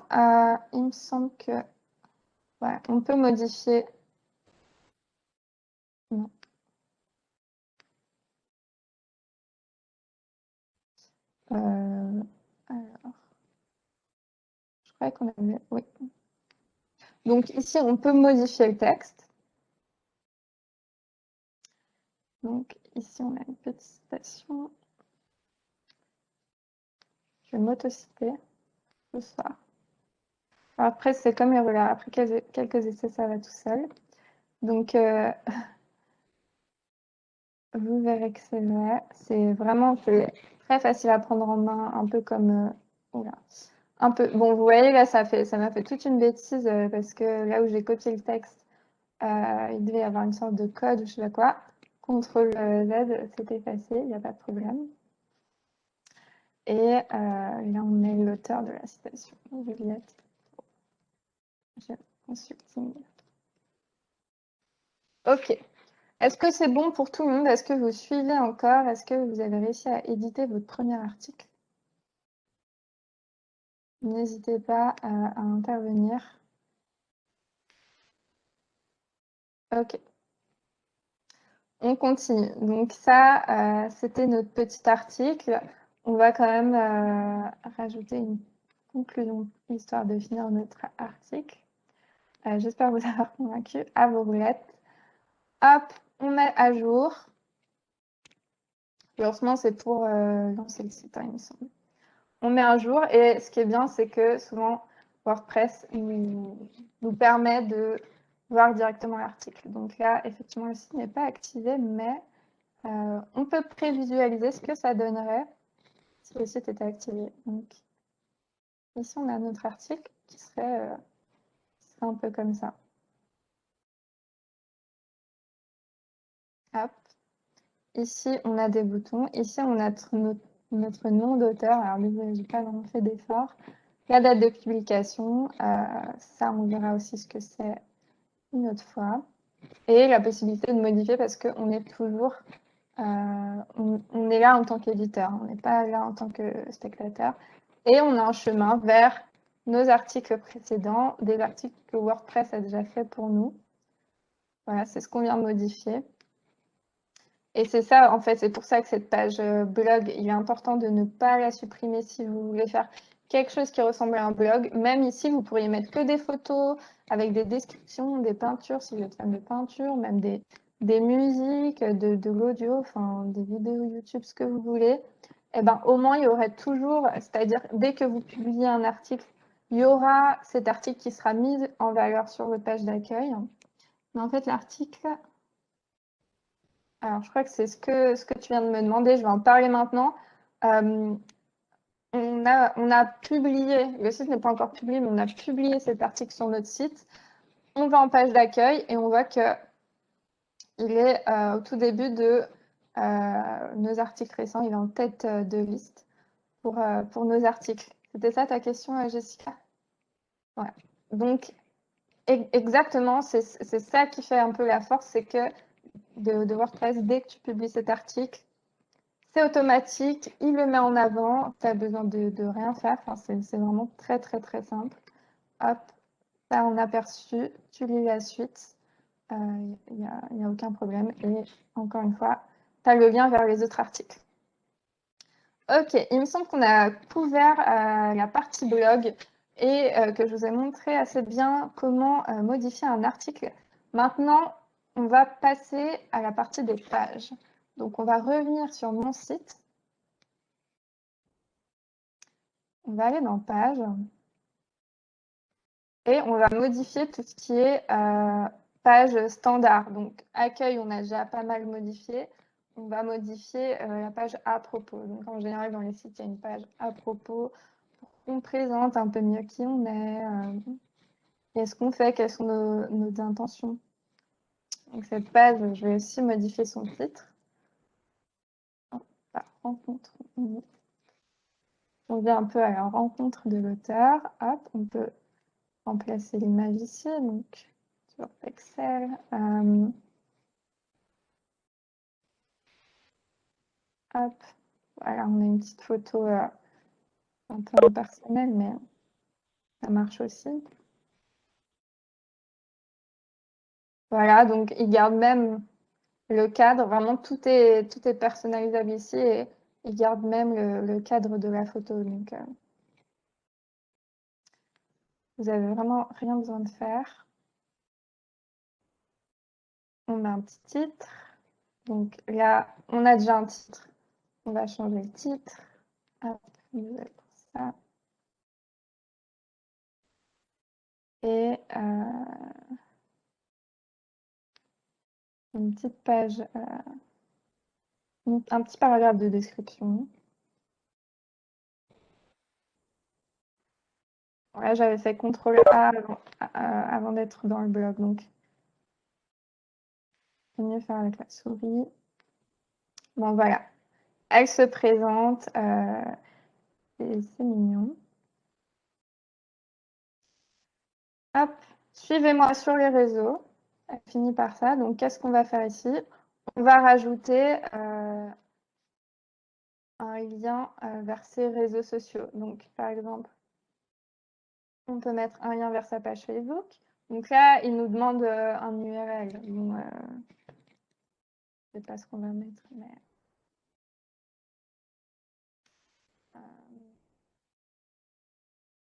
il me semble que voilà, on peut modifier. Non. Alors, je croyais qu'on avait. Oui. Donc ici, on peut modifier le texte. Donc ici, on a une petite citation. Je vais m'autociter ce soir. Alors après, c'est comme les relais. Après quelques essais, ça va tout seul. Donc, vous verrez que c'est vrai. C'est vraiment très facile à prendre en main, un peu comme. Oula. Un peu. Bon, vous voyez, là, ça m'a fait toute une bêtise parce que là où j'ai copié le texte, il devait y avoir une sorte de code ou je sais pas quoi. CTRL Z, c'est effacé, il n'y a pas de problème. Et là, on met l'auteur de la citation, Juliette. Consulting. Ok. Est-ce que c'est bon pour tout le monde? Est-ce que vous suivez encore? Est-ce que vous avez réussi à éditer votre premier article? N'hésitez pas à intervenir. Ok. On continue. Donc ça, c'était notre petit article. On va quand même rajouter une conclusion histoire de finir notre article. J'espère vous avoir convaincu. À vos roulettes. Hop, on met à jour. Le lancement, c'est pour lancer le site, il me semble. On met à jour et ce qui est bien, c'est que souvent WordPress nous permet de voir directement l'article. Donc là, effectivement, le site n'est pas activé, mais on peut prévisualiser ce que ça donnerait si le site était activé. Donc, ici, on a notre article qui serait un peu comme ça. Hop. Ici, on a des boutons. Ici, on a notre nom d'auteur. Alors, désolé, je n'ai pas vraiment fait d'effort. La date de publication. Ça, on verra aussi ce que c'est une autre fois. Et la possibilité de modifier parce qu'on est toujours... on est là en tant qu'éditeur. On n'est pas là en tant que spectateur. Et on a un chemin vers nos articles précédents, des articles que WordPress a déjà fait pour nous. Voilà, c'est ce qu'on vient de modifier. Et c'est ça, en fait, c'est pour ça que cette page blog, il est important de ne pas la supprimer si vous voulez faire quelque chose qui ressemble à un blog. Même ici, vous pourriez mettre que des photos avec des descriptions, des peintures, si vous êtes fan de peinture, même des musiques, de l'audio, enfin des vidéos YouTube, ce que vous voulez. Et ben, au moins, il y aurait toujours, c'est-à-dire dès que vous publiez un article, il y aura cet article qui sera mis en valeur sur votre page d'accueil. Mais en fait, l'article... Alors, je crois que c'est ce que tu viens de me demander. Je vais en parler maintenant. On a publié, le site n'est pas encore publié, mais on a publié cet article sur notre site. On va en page d'accueil et on voit qu'il est au tout début de nos articles récents. Il est en tête de liste pour nos articles. C'était ça ta question, Jessica? Ouais. Donc, exactement, c'est ça qui fait un peu la force, c'est que de WordPress, dès que tu publies cet article, c'est automatique, il le met en avant, tu as besoin de rien faire, enfin, c'est vraiment très très très simple. Hop, là on a aperçu, tu lis la suite, il n'y a aucun problème. Et encore une fois, tu as le lien vers les autres articles. Ok, il me semble qu'on a couvert la partie blog et que je vous ai montré assez bien comment modifier un article. Maintenant, on va passer à la partie des pages. Donc, on va revenir sur mon site. On va aller dans Page et on va modifier tout ce qui est page standard. Donc, accueil, on a déjà pas mal modifié. on va modifier la page à propos. Donc en général, dans les sites, il y a une page à propos pour qu'on présente un peu mieux qui on est, qu'est-ce qu'on fait, quelles sont nos intentions. Donc cette page, je vais aussi modifier son titre. La rencontre. On vient un peu à la rencontre de l'auteur. Hop, on peut remplacer l'image ici, donc sur Excel. Hop, voilà, on a une petite photo un peu impersonnelle, mais ça marche aussi. Voilà, donc il garde même le cadre, vraiment tout est personnalisable ici et il garde même le cadre de la photo. Donc vous avez vraiment rien besoin de faire. On a un petit titre. Donc là, on a déjà un titre. On va changer le titre. Hop, pour ça. Et une petite page, un petit paragraphe de description. Voilà, j'avais fait CTRL-A avant d'être dans le blog, donc c'est mieux faire avec la souris. Bon, voilà. Elle se présente, et c'est mignon. Hop, suivez-moi sur les réseaux. Elle finit par ça. Donc, qu'est-ce qu'on va faire ici? On va rajouter un lien vers ses réseaux sociaux. Donc, par exemple, on peut mettre un lien vers sa page Facebook. Donc là, il nous demande un URL. Bon, je ne sais pas ce qu'on va mettre, mais...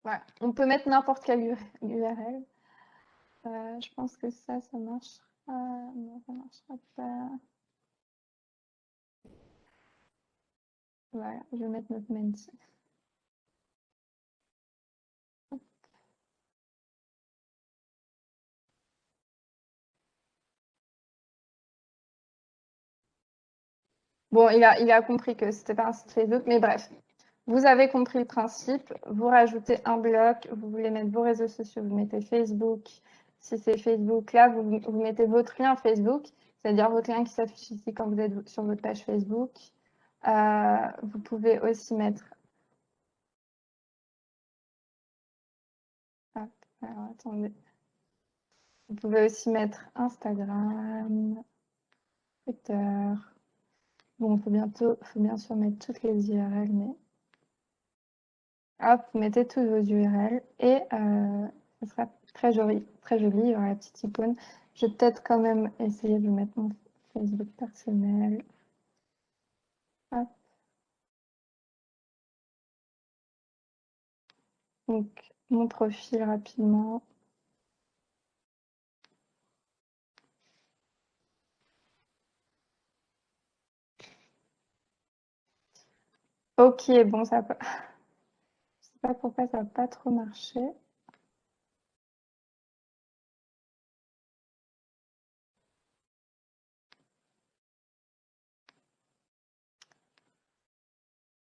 voilà. On peut mettre n'importe quel URL. Je pense que ça marche. Non, ça ne marchera pas. Voilà, je vais mettre notre menti. Bon, il a compris que c'était pas un site Facebook, mais bref. Vous avez compris le principe. Vous rajoutez un bloc, vous voulez mettre vos réseaux sociaux, vous mettez Facebook. Si c'est Facebook, là, vous mettez votre lien Facebook, c'est-à-dire votre lien qui s'affiche ici quand vous êtes sur votre page Facebook. Vous pouvez aussi mettre... Hop, alors attendez. Vous pouvez aussi mettre Instagram, Twitter. Bon, faut bien sûr mettre toutes les URL, mais... Hop, vous mettez tous vos URL et ce sera très joli, très joli. Il y aura la petite icône. Je vais peut-être quand même essayer de mettre mon Facebook personnel. Hop. Donc, mon profil rapidement. Ok, bon, ça peut... Je sais pas pourquoi ça n'a pas trop marché.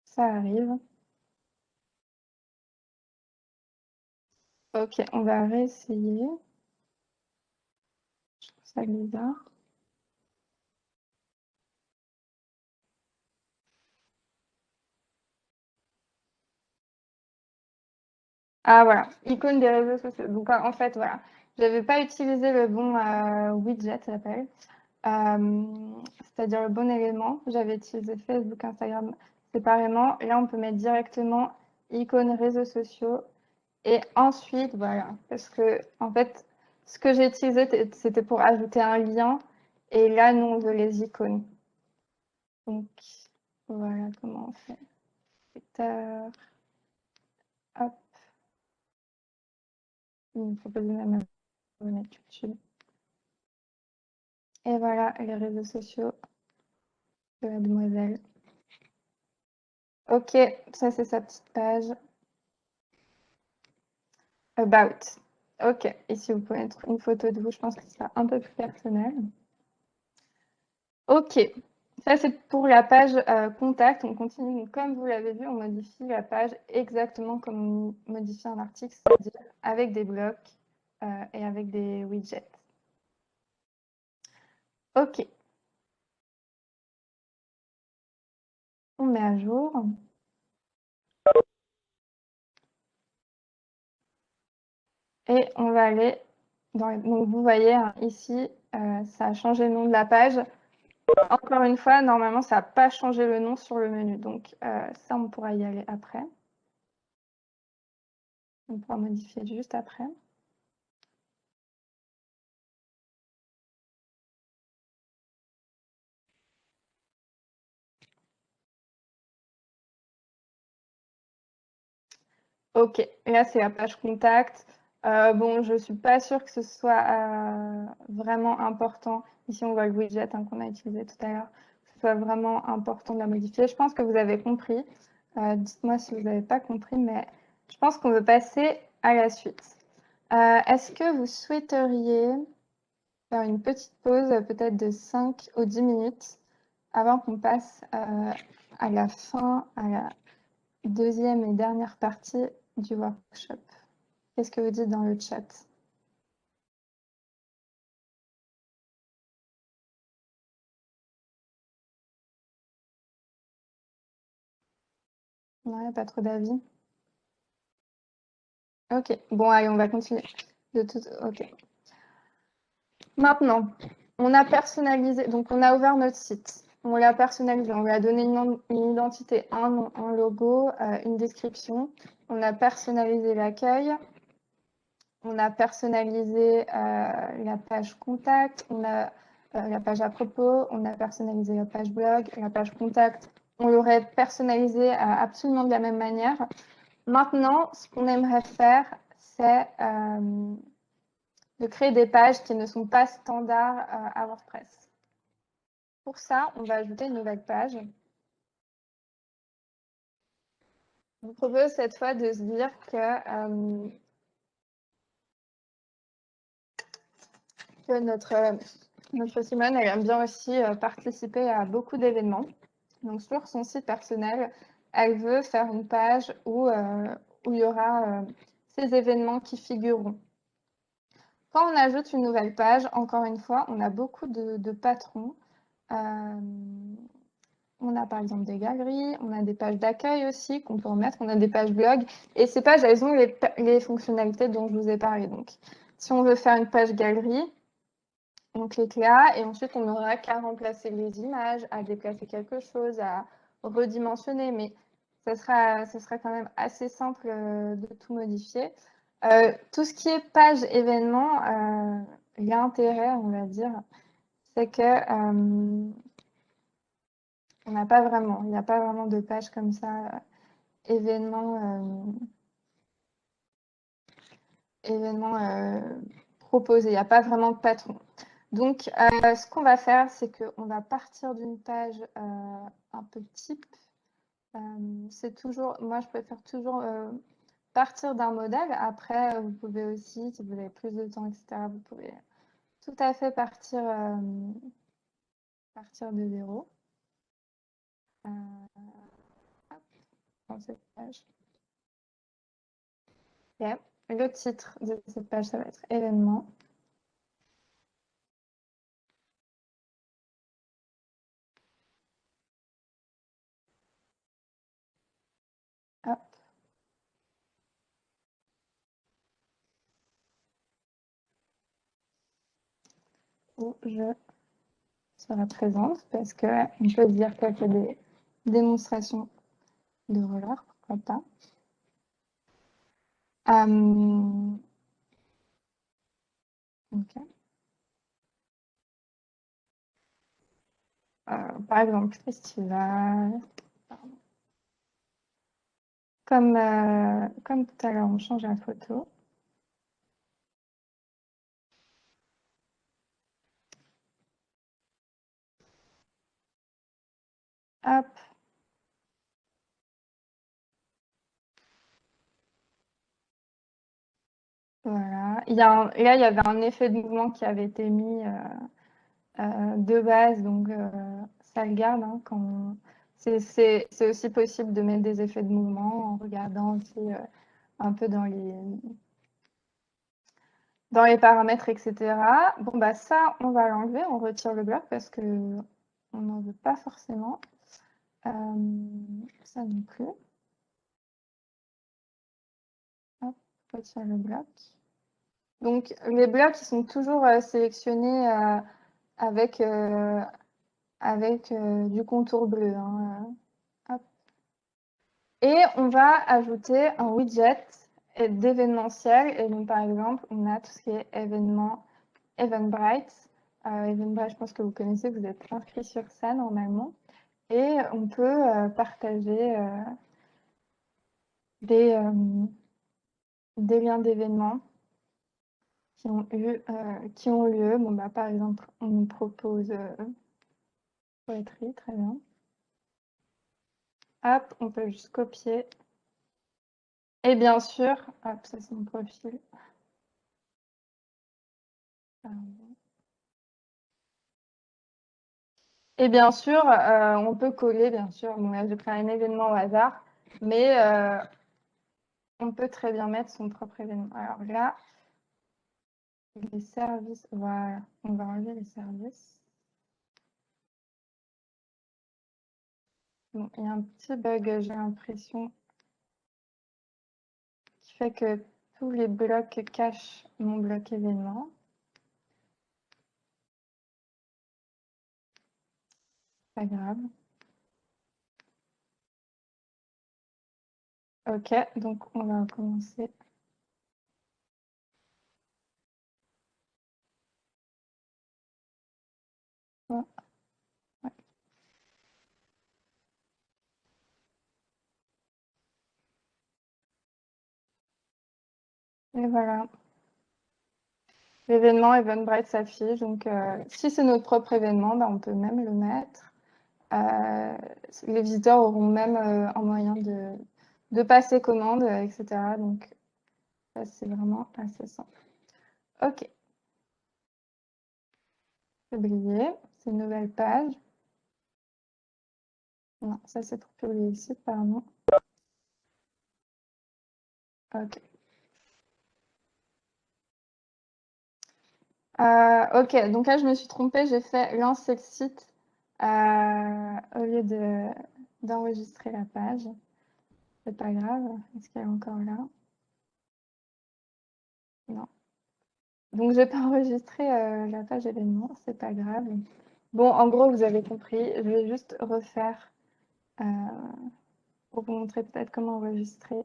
Ça arrive. Ok, on va réessayer. Je trouve ça bizarre. Ah voilà, icône des réseaux sociaux. Donc en fait, voilà, je n'avais pas utilisé le bon widget, ça s'appelle. C'est-à-dire le bon élément. J'avais utilisé Facebook, Instagram séparément. Là, on peut mettre directement icône réseaux sociaux. Et ensuite, voilà, parce que en fait, ce que j'ai utilisé, c'était pour ajouter un lien. Et là, nous, on veut les icônes. Donc, voilà comment on fait. Twitter. Hop. Il me propose même de mettre YouTube. Et voilà, les réseaux sociaux de la demoiselle. Ok, ça c'est sa petite page. About. Ok, ici vous pouvez mettre une photo de vous, je pense que ce sera un peu plus personnel. Ok, Ça, c'est pour la page contact. On continue. Donc, comme vous l'avez vu, on modifie la page exactement comme on modifie un article, c'est-à-dire avec des blocs et avec des widgets. OK. On met à jour. Et on va aller dans... Donc, vous voyez hein, ici, ça a changé le nom de la page. Encore une fois, normalement, ça n'a pas changé le nom sur le menu. Donc, ça, on pourra y aller après. On pourra modifier juste après. OK, là, c'est la page contact. Bon, je ne suis pas sûre que ce soit vraiment important. Ici, on voit le widget hein, qu'on a utilisé tout à l'heure. Que ce soit vraiment important de la modifier. Je pense que vous avez compris. Dites-moi si vous n'avez pas compris, mais je pense qu'on veut passer à la suite. Est-ce que vous souhaiteriez faire une petite pause, peut-être de 5 ou 10 minutes, avant qu'on passe à la fin, à la deuxième et dernière partie du workshop? Qu'est-ce que vous dites dans le chat? Ouais, pas trop d'avis. Ok, bon, allez, on va continuer. Ok. Maintenant, on a personnalisé, donc on a ouvert notre site. On l'a personnalisé, on lui a donné une identité, un nom, un logo, une description. On a personnalisé l'accueil. On a personnalisé la page contact, on a la page à propos, on a personnalisé la page blog, la page contact. On l'aurait personnalisé absolument de la même manière. Maintenant, ce qu'on aimerait faire, c'est de créer des pages qui ne sont pas standards à WordPress. Pour ça, on va ajouter une nouvelle page. Je vous propose cette fois de se dire que notre Simone, elle aime bien aussi participer à beaucoup d'événements. Donc, sur son site personnel, elle veut faire une page où il y aura ces événements qui figureront. Quand on ajoute une nouvelle page, encore une fois, on a beaucoup de patrons. On a par exemple des galeries, on a des pages d'accueil aussi qu'on peut remettre, on a des pages blog. Et ces pages, elles ont les fonctionnalités dont je vous ai parlé. Donc, si on veut faire une page galerie, on clique là et ensuite on n'aura qu'à remplacer les images, à déplacer quelque chose, à redimensionner, mais ça sera quand même assez simple de tout modifier. Tout ce qui est page événement, l'intérêt, on va dire, c'est que il n'y a pas vraiment de page comme ça, événement proposé, il n'y a pas vraiment de patron. Donc, ce qu'on va faire, c'est qu'on va partir d'une page un peu type. C'est toujours, moi, je préfère toujours partir d'un modèle. Après, vous pouvez aussi, si vous avez plus de temps, etc., vous pouvez tout à fait partir de zéro. Hop, dans cette page. Okay. Le titre de cette page, ça va être événement. Hop. Où je serai présente parce qu'on peut dire qu'il y a des démonstrations de roller, pourquoi pas. Okay. Par exemple, festival. Comme tout à l'heure, on change la photo. Hop. Voilà. Là, il y avait un effet de mouvement qui avait été mis de base, donc ça le garde. Hein, c'est aussi possible de mettre des effets de mouvement en regardant aussi un peu dans les paramètres, etc. Bon, bah ça, on va l'enlever, on retire le bloc parce que on n'en veut pas forcément. Ça non plus. Hop, retire le bloc. Donc, les blocs, ils sont toujours sélectionnés avec du contour bleu. Hein, hop. Et on va ajouter un widget d'événementiel. Et donc, par exemple, on a tout ce qui est événement Eventbrite. Eventbrite, je pense que vous connaissez, vous êtes inscrit sur ça normalement. Et on peut partager des liens d'événements qui ont lieu. Bon, bah, par exemple, on nous propose poétrie, très bien. Hop, on peut juste copier. Et bien sûr, hop, ça c'est mon profil. Et bien sûr, on peut coller, bien sûr. Bon, là, j'ai pris un événement au hasard, mais on peut très bien mettre son propre événement. Alors là, les services, voilà, on va enlever les services. Bon, il y a un petit bug, j'ai l'impression, qui fait que tous les blocs cachent mon bloc événement. Pas grave. Ok, donc on va commencer. Ouais. Et voilà. L'événement Eventbrite s'affiche. Donc, si c'est notre propre événement, bah, on peut même le mettre. Les visiteurs auront même un moyen de passer commande, etc. Donc, ça, c'est vraiment assez simple. OK. Publier. C'est une nouvelle page. Non, ça, c'est pour publier le site, pardon. OK. OK, donc là, je me suis trompée. J'ai fait lancer le site au lieu d'enregistrer la page. C'est pas grave. Est-ce qu'elle est encore là? Non. Donc, je n'ai pas enregistré la page événement. C'est pas grave. Bon, en gros, vous avez compris. Je vais juste refaire pour vous montrer peut-être comment enregistrer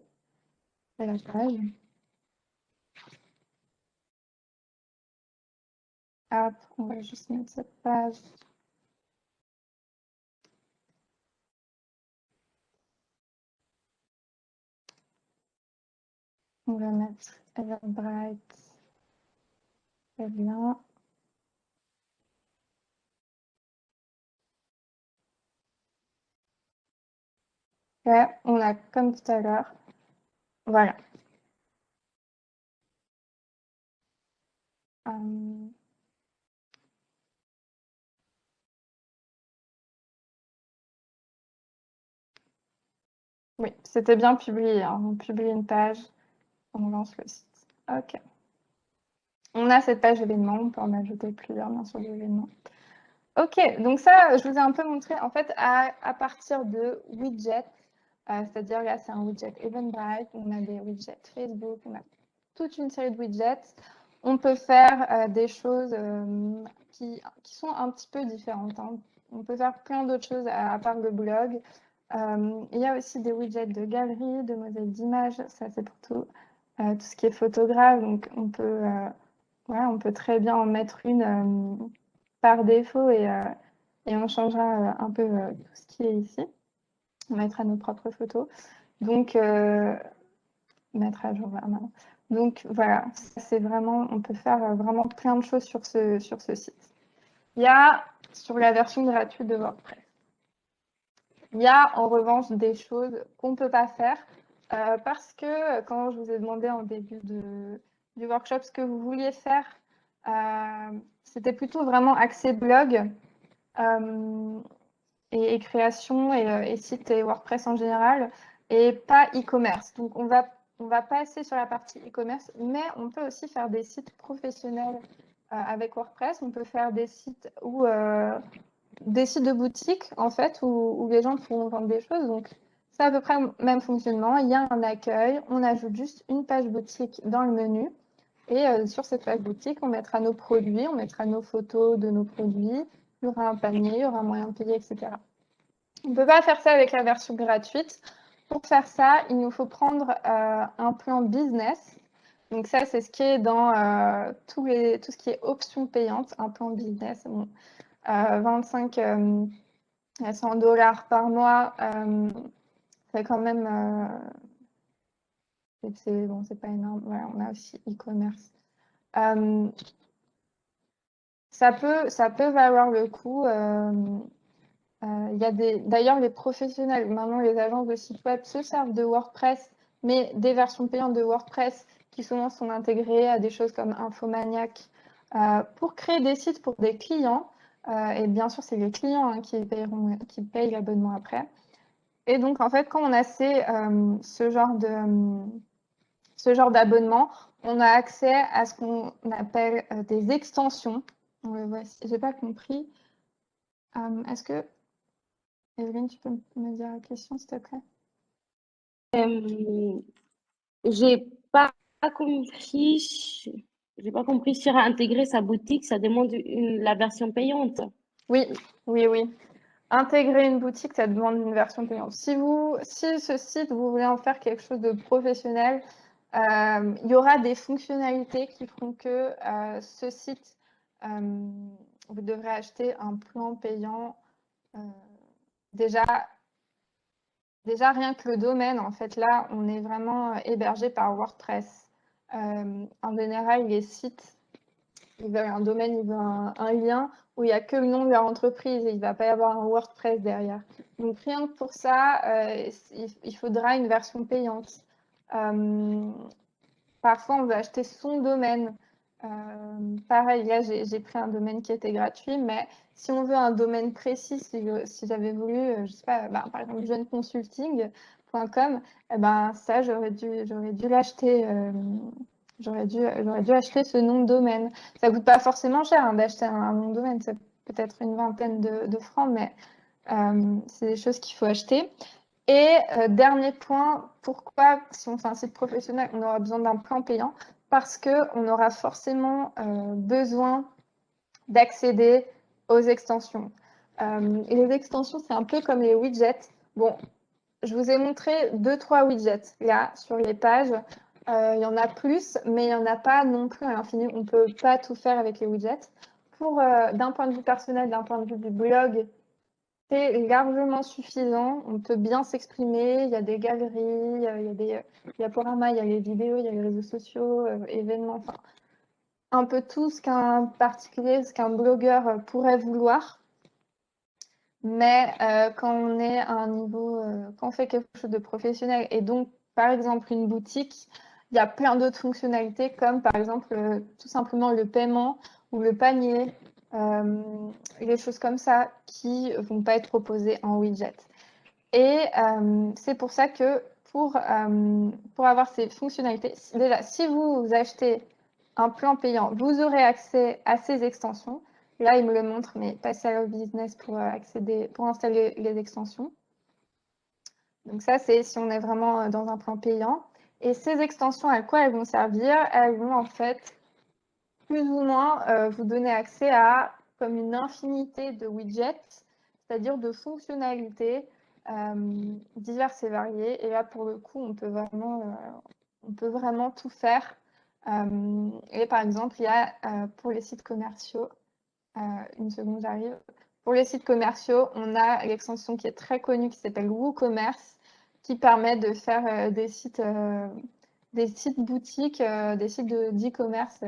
la page. Hop, on va juste mettre cette page. On va mettre Eventbrite. Très bien. Là, on a comme tout à l'heure. Voilà. Oui, c'était bien publié. Hein. On publie une page, on lance le site. OK. On a cette page événement, on peut en ajouter plusieurs, bien sûr, d'événements. OK, donc ça, je vous ai un peu montré, en fait, à partir de widgets, c'est-à-dire là, c'est un widget Eventbrite, on a des widgets Facebook, on a toute une série de widgets. On peut faire des choses qui sont un petit peu différentes. Hein. On peut faire plein d'autres choses à part le blog. Il y a aussi des widgets de galerie, de modèles d'image. Ça, c'est pour tout ce qui est photographe. Donc, on peut très bien en mettre une par défaut et on changera un peu tout ce qui est ici. On mettra nos propres photos. Donc, mettre à jour maintenant. Donc voilà, c'est vraiment, on peut faire vraiment plein de choses sur ce site. Il y a sur la version gratuite de WordPress. Il y a en revanche des choses qu'on ne peut pas faire parce que quand je vous ai demandé en début du workshop ce que vous vouliez faire, c'était plutôt vraiment axé blog. et création et site et WordPress en général, et pas e-commerce. Donc, on va passer sur la partie e-commerce, mais on peut aussi faire des sites professionnels avec WordPress. On peut faire des sites des sites de boutique, en fait, où les gens pourront vendre des choses. Donc, c'est à peu près le même fonctionnement. Il y a un accueil, on ajoute juste une page boutique dans le menu. Et sur cette page boutique, on mettra nos produits, on mettra nos photos de nos produits. Il y aura un panier, il y aura un moyen de payer, etc. On ne peut pas faire ça avec la version gratuite. Pour faire ça, il nous faut prendre un plan business. Donc ça, c'est ce qui est dans tout ce qui est options payantes, un plan business. Bon, 25 à 100 $ par mois, c'est quand même, c'est pas énorme. Voilà, on a aussi e-commerce. Ça peut valoir le coup. D'ailleurs, les professionnels, maintenant les agences de sites web se servent de WordPress, mais des versions payantes de WordPress qui souvent sont intégrées à des choses comme Infomaniac pour créer des sites pour des clients. Et bien sûr, c'est les clients hein, qui payent l'abonnement après. Et donc, en fait, quand on a ce genre d'abonnement, on a accès à ce qu'on appelle des extensions. On le voit ici. J'ai pas compris. Est-ce que, Evelyne, tu peux me dire la question, s'il te plaît? J'ai pas compris. J'ai pas compris si intégrer sa boutique, ça demande la version payante. Oui. Intégrer une boutique, ça demande une version payante. Si ce site, vous voulez en faire quelque chose de professionnel, il y aura des fonctionnalités qui feront que ce site, vous devrez acheter un plan payant. Déjà, rien que le domaine, en fait, là, on est vraiment hébergé par WordPress. En général, les sites, ils veulent un domaine, ils veulent un lien où il n'y a que le nom de leur entreprise et il ne va pas y avoir un WordPress derrière. Donc, rien que pour ça, il faudra une version payante. Parfois, on veut acheter son domaine. Pareil, là, j'ai pris un domaine qui était gratuit, mais si on veut un domaine précis, si j'avais voulu, je sais pas, par exemple, jeuneconsulting.com, eh ben, ça, j'aurais dû l'acheter. J'aurais dû acheter ce nom de domaine. Ça coûte pas forcément cher hein, d'acheter un nom de domaine, c'est peut-être une vingtaine de francs, mais c'est des choses qu'il faut acheter. Et dernier point, pourquoi, si on fait un site professionnel, on aura besoin d'un plan payant? Parce qu'on aura forcément besoin d'accéder aux extensions. Et les extensions, c'est un peu comme les widgets. Bon, je vous ai montré 2-3 widgets là sur les pages. Il y en a plus, mais il n'y en a pas non plus à l'infini. On ne peut pas tout faire avec les widgets. D'un point de vue personnel, d'un point de vue du blog, c'est largement suffisant. On peut bien s'exprimer. Il y a des galeries, il y a des diaporamas, il y a les vidéos, il y a les réseaux sociaux, événements, enfin, un peu tout ce qu'un particulier, ce qu'un blogueur pourrait vouloir. Mais quand on est à un niveau, quand on fait quelque chose de professionnel et donc, par exemple, une boutique, il y a plein d'autres fonctionnalités comme, par exemple, tout simplement le paiement ou le panier, les choses comme ça qui ne vont pas être proposées en widget. Et c'est pour ça que pour avoir ces fonctionnalités, déjà, si vous achetez un plan payant, vous aurez accès à ces extensions. Là, il me le montre, mais passez à Love Business pour installer les extensions. Donc ça, c'est si on est vraiment dans un plan payant. Et ces extensions, à quoi elles vont servir? Elles vont en fait plus ou moins vous donner accès à comme une infinité de widgets, c'est-à-dire de fonctionnalités diverses et variées. Et là, pour le coup, on peut vraiment tout faire. Et par exemple, il y a pour les sites commerciaux, une seconde, j'arrive. Pour les sites commerciaux, on a l'extension qui est très connue qui s'appelle WooCommerce, qui permet de faire des sites boutiques, des sites d'e-commerce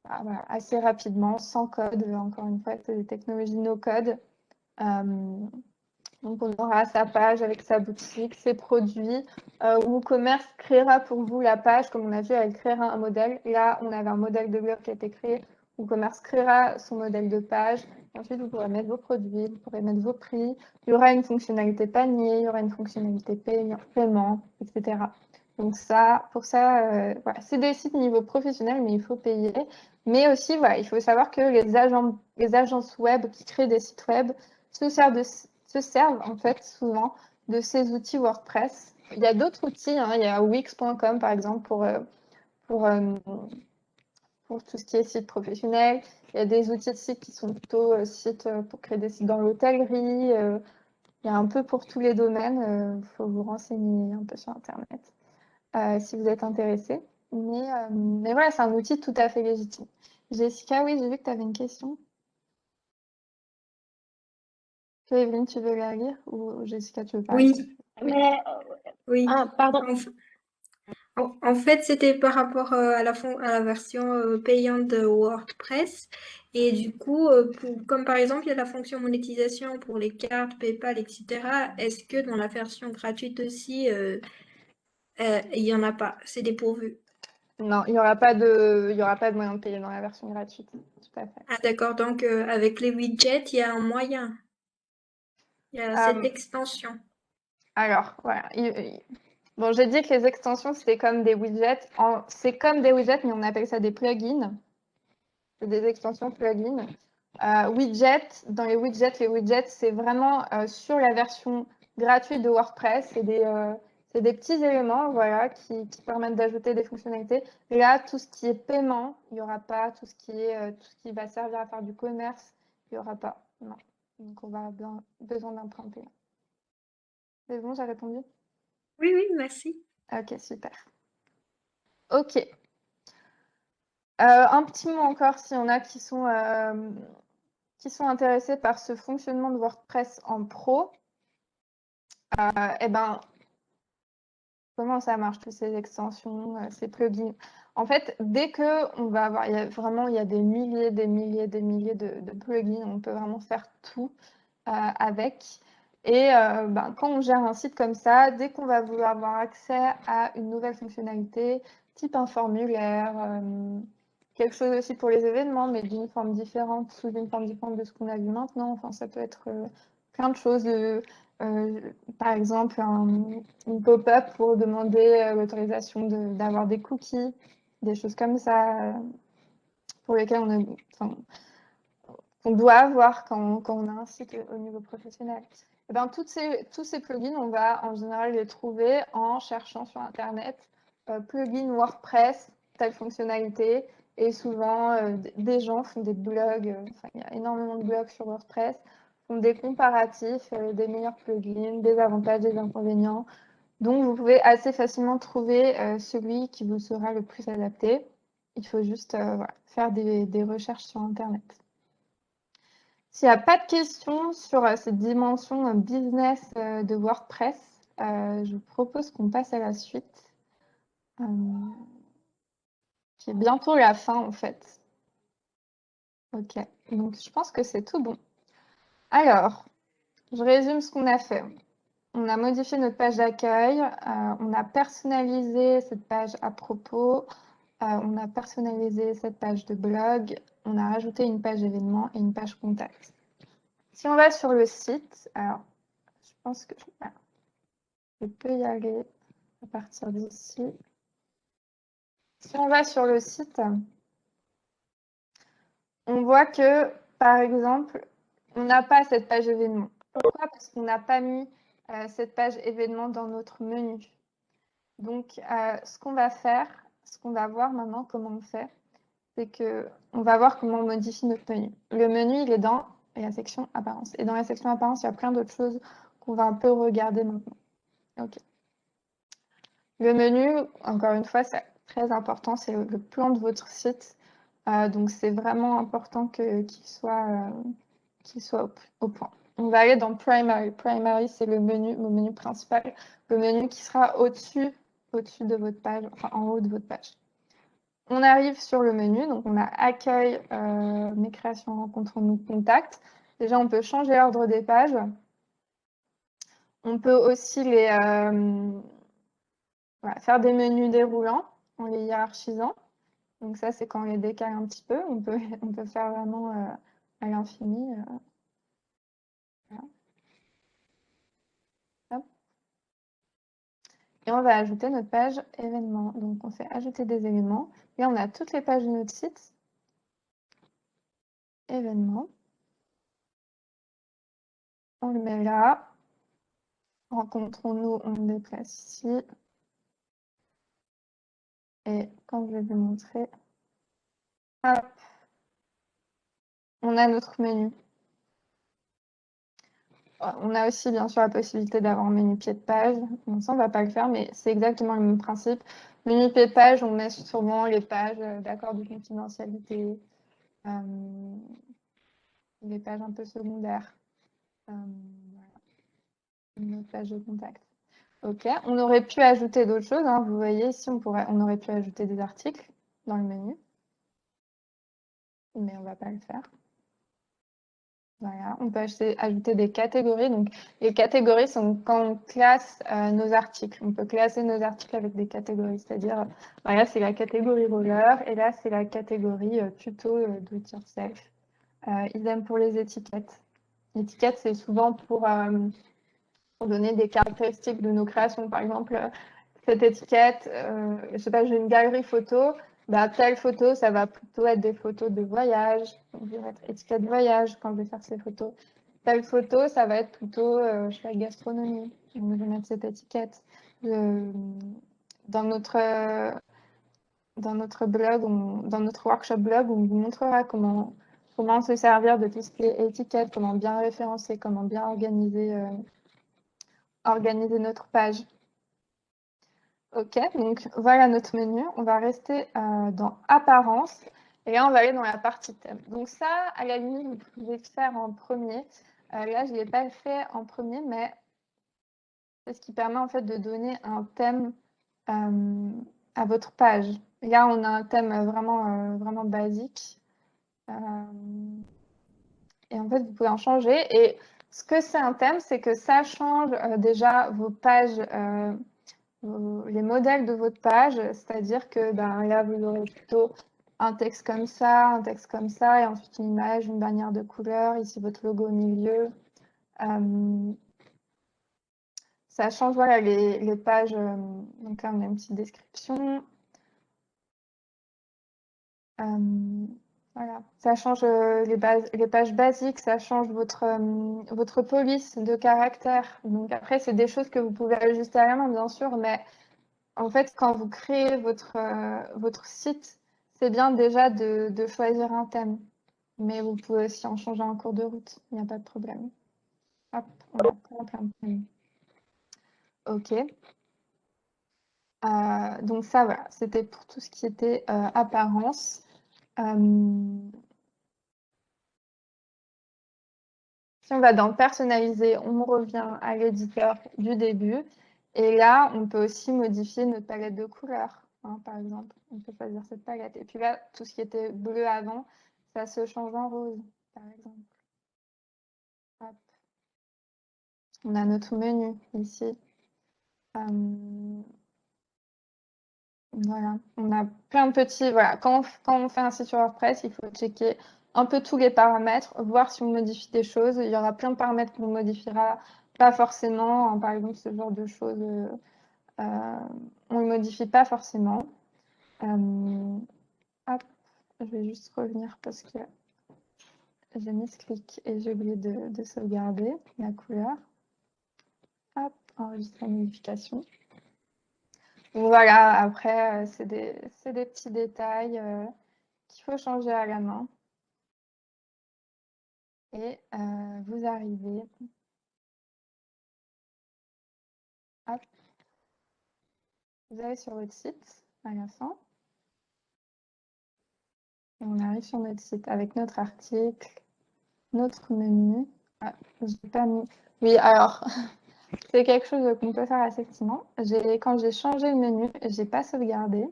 voilà, assez rapidement, sans code. Encore une fois, c'est des technologies no-code. Donc, on aura sa page avec sa boutique, ses produits. WooCommerce créera pour vous la page. Comme on a vu, elle créera un modèle. Là, on avait un modèle de blog qui a été créé. WooCommerce créera son modèle de page. Ensuite, vous pourrez mettre vos produits, vous pourrez mettre vos prix. Il y aura une fonctionnalité panier, il y aura une fonctionnalité paiement, etc. Donc ça, pour ça, voilà, c'est des sites niveau professionnel, mais il faut payer. Mais aussi, voilà, il faut savoir que les agences web qui créent des sites web se servent en fait souvent de ces outils WordPress. Il y a d'autres outils, hein, il y a Wix.com par exemple pour, pour tout ce qui est site professionnel. Il y a des outils de sites qui sont plutôt sites pour créer des sites dans l'hôtellerie. Il y a un peu pour tous les domaines. Il faut vous renseigner un peu sur Internet si vous êtes intéressé. Mais voilà, c'est un outil tout à fait légitime. Jessica, oui, j'ai vu que tu avais une question. Evelyne, tu veux la lire ou Jessica, tu veux parler? Oui, Mais, oui. pardon. En fait, c'était par rapport à à la version payante de WordPress. Et du coup, comme par exemple, il y a la fonction monétisation pour les cartes, PayPal, etc. Est-ce que dans la version gratuite aussi, il n'y en a pas? C'est dépourvu. Non, il n'y aura pas de moyen de payer dans la version gratuite. Tout à fait. Ah d'accord, donc avec les widgets, il y a un moyen. Il y a cette extension. Alors, voilà. Bon, j'ai dit que les extensions, c'était comme des widgets. C'est comme des widgets, mais on appelle ça des plugins. C'est des extensions plugins. Dans les widgets, c'est vraiment sur la version gratuite de WordPress. C'est des petits éléments voilà, qui permettent d'ajouter des fonctionnalités. Et là, tout ce qui est paiement, il n'y aura pas. Tout ce qui va servir à faire du commerce, il n'y aura pas. Non. Donc, on va avoir besoin d'un payant. C'est bon, j'ai répondu? Oui, oui, merci. Ok, super. Ok. Un petit mot encore s'il y en a qui sont intéressés par ce fonctionnement de WordPress en pro. Eh ben, comment ça marche, toutes ces extensions, ces plugins? En fait, dès que on va avoir, il y a des milliers de plugins, on peut vraiment faire tout avec. Et quand on gère un site comme ça, dès qu'on va vouloir avoir accès à une nouvelle fonctionnalité, type un formulaire, quelque chose aussi pour les événements, mais d'une forme différente, sous une forme différente de ce qu'on a vu maintenant. Enfin, ça peut être plein de choses. Par exemple, une pop-up pour demander l'autorisation d'avoir des cookies, des choses comme ça, pour lesquelles qu'on doit avoir quand on a un site au niveau professionnel. Et ben, tous ces plugins, on va en général les trouver en cherchant sur Internet plugin WordPress, telle fonctionnalité. Et souvent, des gens font des blogs, il y a énormément de blogs sur WordPress, font des comparatifs des meilleurs plugins, des avantages, des inconvénients. Donc, vous pouvez assez facilement trouver celui qui vous sera le plus adapté. Il faut juste faire des recherches sur Internet. S'il n'y a pas de questions sur cette dimension business de WordPress, je vous propose qu'on passe à la suite, qui est bientôt la fin en fait. Ok, donc je pense que c'est tout bon. Alors, je résume ce qu'on a fait. On a modifié notre page d'accueil, on a personnalisé cette page à propos, on a personnalisé cette page de blog, on a rajouté une page événement et une page contact. Si on va sur le site, alors je pense que je peux y aller à partir d'ici. Si on va sur le site, on voit que, par exemple, on n'a pas cette page événement. Pourquoi? Parce qu'on n'a pas mis cette page événement dans notre menu. Donc, ce qu'on va faire, ce qu'on va voir maintenant, comment on fait, c'est qu'on va voir comment on modifie notre menu. Le menu, il est dans la section apparence. Et dans la section apparence, il y a plein d'autres choses qu'on va un peu regarder maintenant. Ok. Le menu, encore une fois, c'est très important, c'est le plan de votre site. Donc, c'est vraiment important qu'il soit au point. On va aller dans Primary. Primary, c'est le menu principal, le menu qui sera au-dessus de votre page, enfin en haut de votre page. On arrive sur le menu, donc on a Accueil, mes créations, rencontres, nous, contacts. Déjà, on peut changer l'ordre des pages. On peut aussi faire des menus déroulants en les hiérarchisant. Donc ça, c'est quand on les décale un petit peu. On peut faire vraiment à l'infini. Voilà. Hop. Et on va ajouter notre page événements. Donc on fait ajouter des éléments. Et on a toutes les pages de notre site. Événements. On le met là. Rencontrons-nous, on le déplace ici. Et quand je vais vous montrer, hop, on a notre menu. On a aussi bien sûr la possibilité d'avoir un menu pied de page. Bon, ça, on ne va pas le faire, mais c'est exactement le même principe. Menu pied de page, on met souvent les pages d'accord de confidentialité, les pages un peu secondaires. Voilà. Une autre page de contact. OK, on aurait pu ajouter d'autres choses. Hein. Vous voyez ici, on aurait pu ajouter des articles dans le menu, mais on ne va pas le faire. Voilà, on peut ajouter des catégories. Donc, les catégories sont quand on classe nos articles. On peut classer nos articles avec des catégories. C'est-à-dire, voilà, c'est la catégorie roller et là, c'est la catégorie tuto do it yourself. Idem pour les étiquettes. L'étiquette, c'est souvent pour donner des caractéristiques de nos créations. Par exemple, cette étiquette, je sais pas, j'ai une galerie photo. Bah, telle photo, ça va plutôt être des photos de voyage. Donc, je vais mettre étiquette voyage quand je vais faire ces photos. Telle photo, ça va être plutôt, je fais gastronomie. Donc, je vais mettre cette étiquette. Dans notre blog, dans notre workshop blog, on vous montrera comment se servir de tout ce qui est étiquette, comment bien référencer, comment bien organiser notre page. OK, donc voilà notre menu. On va rester dans Apparence. Et là, on va aller dans la partie thème. Donc ça, à la limite, vous pouvez le faire en premier. Là, je ne l'ai pas fait en premier, mais c'est ce qui permet en fait de donner un thème à votre page. Là, on a un thème vraiment basique. Et en fait, vous pouvez en changer. Et ce que c'est un thème, c'est que ça change déjà vos pages, les modèles de votre page. C'est-à-dire que là, vous aurez plutôt un texte comme ça, un texte comme ça, et ensuite une image, une bannière de couleur, ici votre logo au milieu. Ça change voilà, les pages. Donc là, on a une petite description. Voilà, ça change les pages basiques, ça change votre police de caractère. Donc après, c'est des choses que vous pouvez ajuster à la main, bien sûr, mais en fait, quand vous créez votre site, c'est bien déjà de choisir un thème. Mais vous pouvez aussi en changer en cours de route, il n'y a pas de problème. Hop, on a plein de thèmes. OK. Donc ça, voilà, c'était pour tout ce qui était apparence. Si on va dans personnaliser, on revient à l'éditeur du début. Et là, on peut aussi modifier notre palette de couleurs. Hein, par exemple, on peut choisir cette palette. Et puis là, tout ce qui était bleu avant, ça se change en rose, par exemple. Hop. On a notre menu ici. Voilà, on a plein de petits. Voilà, quand on fait un site sur WordPress, il faut checker un peu tous les paramètres, voir si on modifie des choses. Il y aura plein de paramètres qu'on modifiera pas forcément. Hein, par exemple, ce genre de choses, on ne le modifie pas forcément. Hop, je vais juste revenir parce que j'ai mis ce clic et j'ai oublié de sauvegarder la couleur. Hop, enregistrer la modification. Donc voilà, après, c'est des petits détails qu'il faut changer à la main. Et vous arrivez. Hop, vous allez sur votre site à la fin. Et on arrive sur notre site avec notre article, notre menu. Ah, j'ai pas mis. Oui, alors, c'est quelque chose qu'on peut faire assez facilement. Quand j'ai changé le menu, j'ai pas sauvegardé.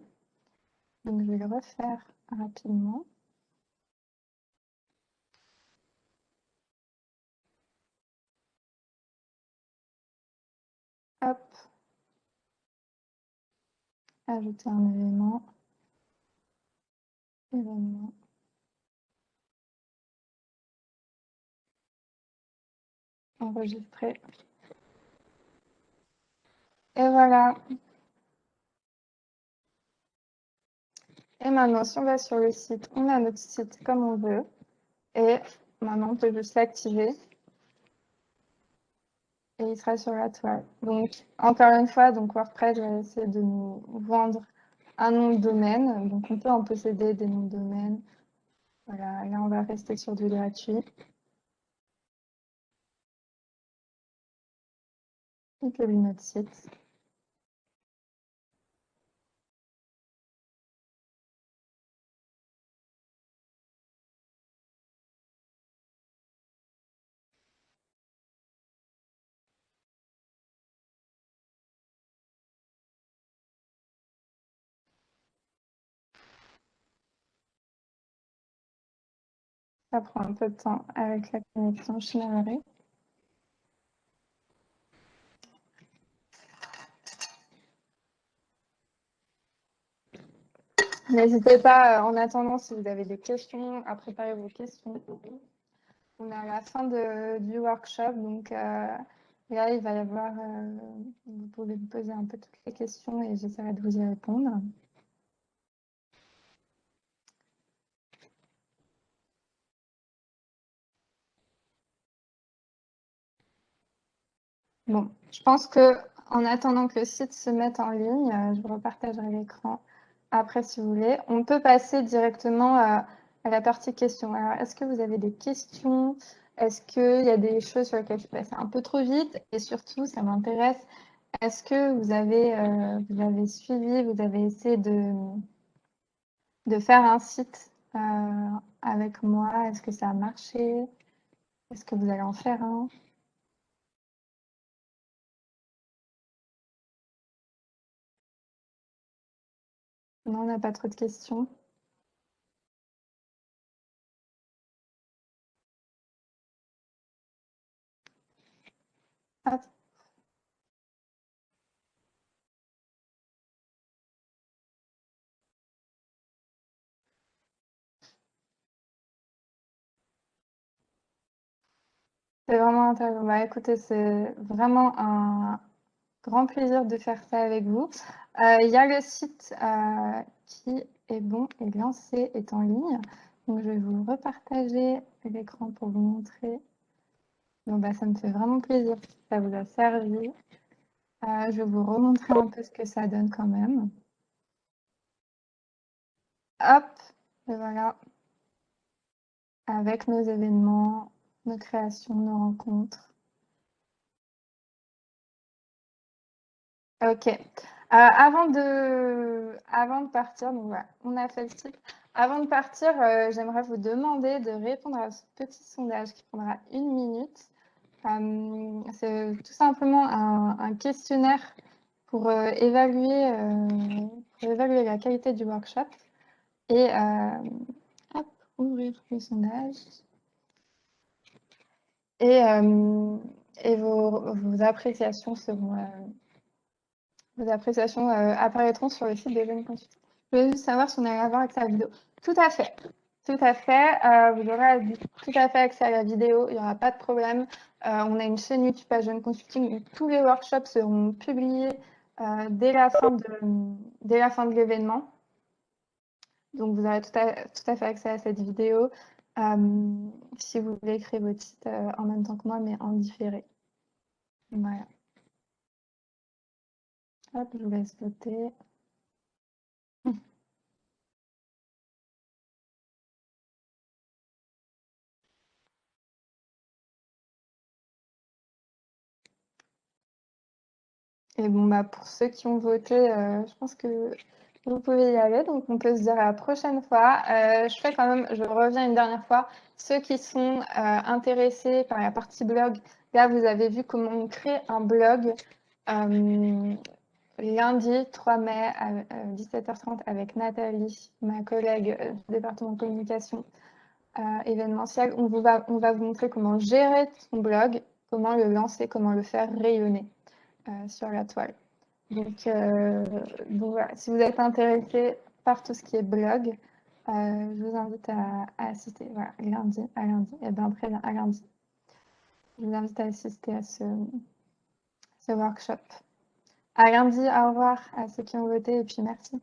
Donc, je vais le refaire rapidement. Hop. Ajouter un élément. événement. Enregistrer. Et voilà. Et maintenant, si on va sur le site, on a notre site comme on veut. Et maintenant, on peut juste l'activer. Et il sera sur la toile. Donc, encore une fois, donc WordPress va essayer de nous vendre un nom de domaine. Donc, on peut en posséder des noms de domaine. Voilà, là, on va rester sur du gratuit. On publie notre site. Ça prend un peu de temps avec la connexion Chinoiserie. N'hésitez pas, en attendant, si vous avez des questions, à préparer vos questions. On est à la fin du workshop, donc là, il va y avoir, vous pouvez me poser un peu toutes les questions et j'essaierai de vous y répondre. Bon, je pense que en attendant que le site se mette en ligne, je vous repartagerai l'écran après si vous voulez. On peut passer directement à la partie questions. Alors, est-ce que vous avez des questions? Est-ce qu'il y a des choses sur lesquelles je suis passée un peu trop vite? Et surtout, ça m'intéresse, est-ce que vous avez suivi, vous avez essayé de faire un site avec moi? Est-ce que ça a marché? Est-ce que vous allez en faire un? Non, on n'a pas trop de questions. Hop. C'est vraiment intéressant. Bah, écoutez, c'est vraiment un grand plaisir de faire ça avec vous. Il y a le site qui est bon et lancé, est en ligne. Donc, je vais vous repartager l'écran pour vous montrer. Donc, bah, ça me fait vraiment plaisir si ça vous a servi. Je vais vous remontrer un peu ce que ça donne quand même. Hop, et voilà. Avec nos événements, nos créations, nos rencontres. Ok. Avant de partir, donc voilà, on a fait le site. Avant de partir, j'aimerais vous demander de répondre à ce petit sondage qui prendra 1 minute. C'est tout simplement un questionnaire pour évaluer la qualité du workshop. Et hop, ouvrir le sondage. Et vos appréciations seront apparaîtront sur le site de Jeune Consulting. Je voulais juste savoir si on allait avoir accès à la vidéo. Tout à fait. Tout à fait. Vous aurez tout à fait accès à la vidéo. Il n'y aura pas de problème. On a une chaîne YouTube à Jeune Consulting où tous les workshops seront publiés dès la fin de l'événement. Donc, vous aurez tout à fait accès à cette vidéo si vous voulez créer votre site en même temps que moi, mais en différé. Voilà. Hop, je vous laisse voter. Et bon, bah, pour ceux qui ont voté, je pense que vous pouvez y aller. Donc, on peut se dire à la prochaine fois. Je reviens une dernière fois. Ceux qui sont intéressés par la partie blog, là, vous avez vu comment on crée un blog lundi 3 mai à 17h30 avec Nathalie, ma collègue du département communication événementielle. On va vous montrer comment gérer son blog, comment le lancer, comment le faire rayonner sur la toile. Donc voilà, si vous êtes intéressé par tout ce qui est blog, je vous invite à assister. Voilà, lundi, à lundi. Eh bien, très bien, à lundi. Je vous invite à assister à ce workshop. À lundi, au revoir à ceux qui ont voté et puis merci.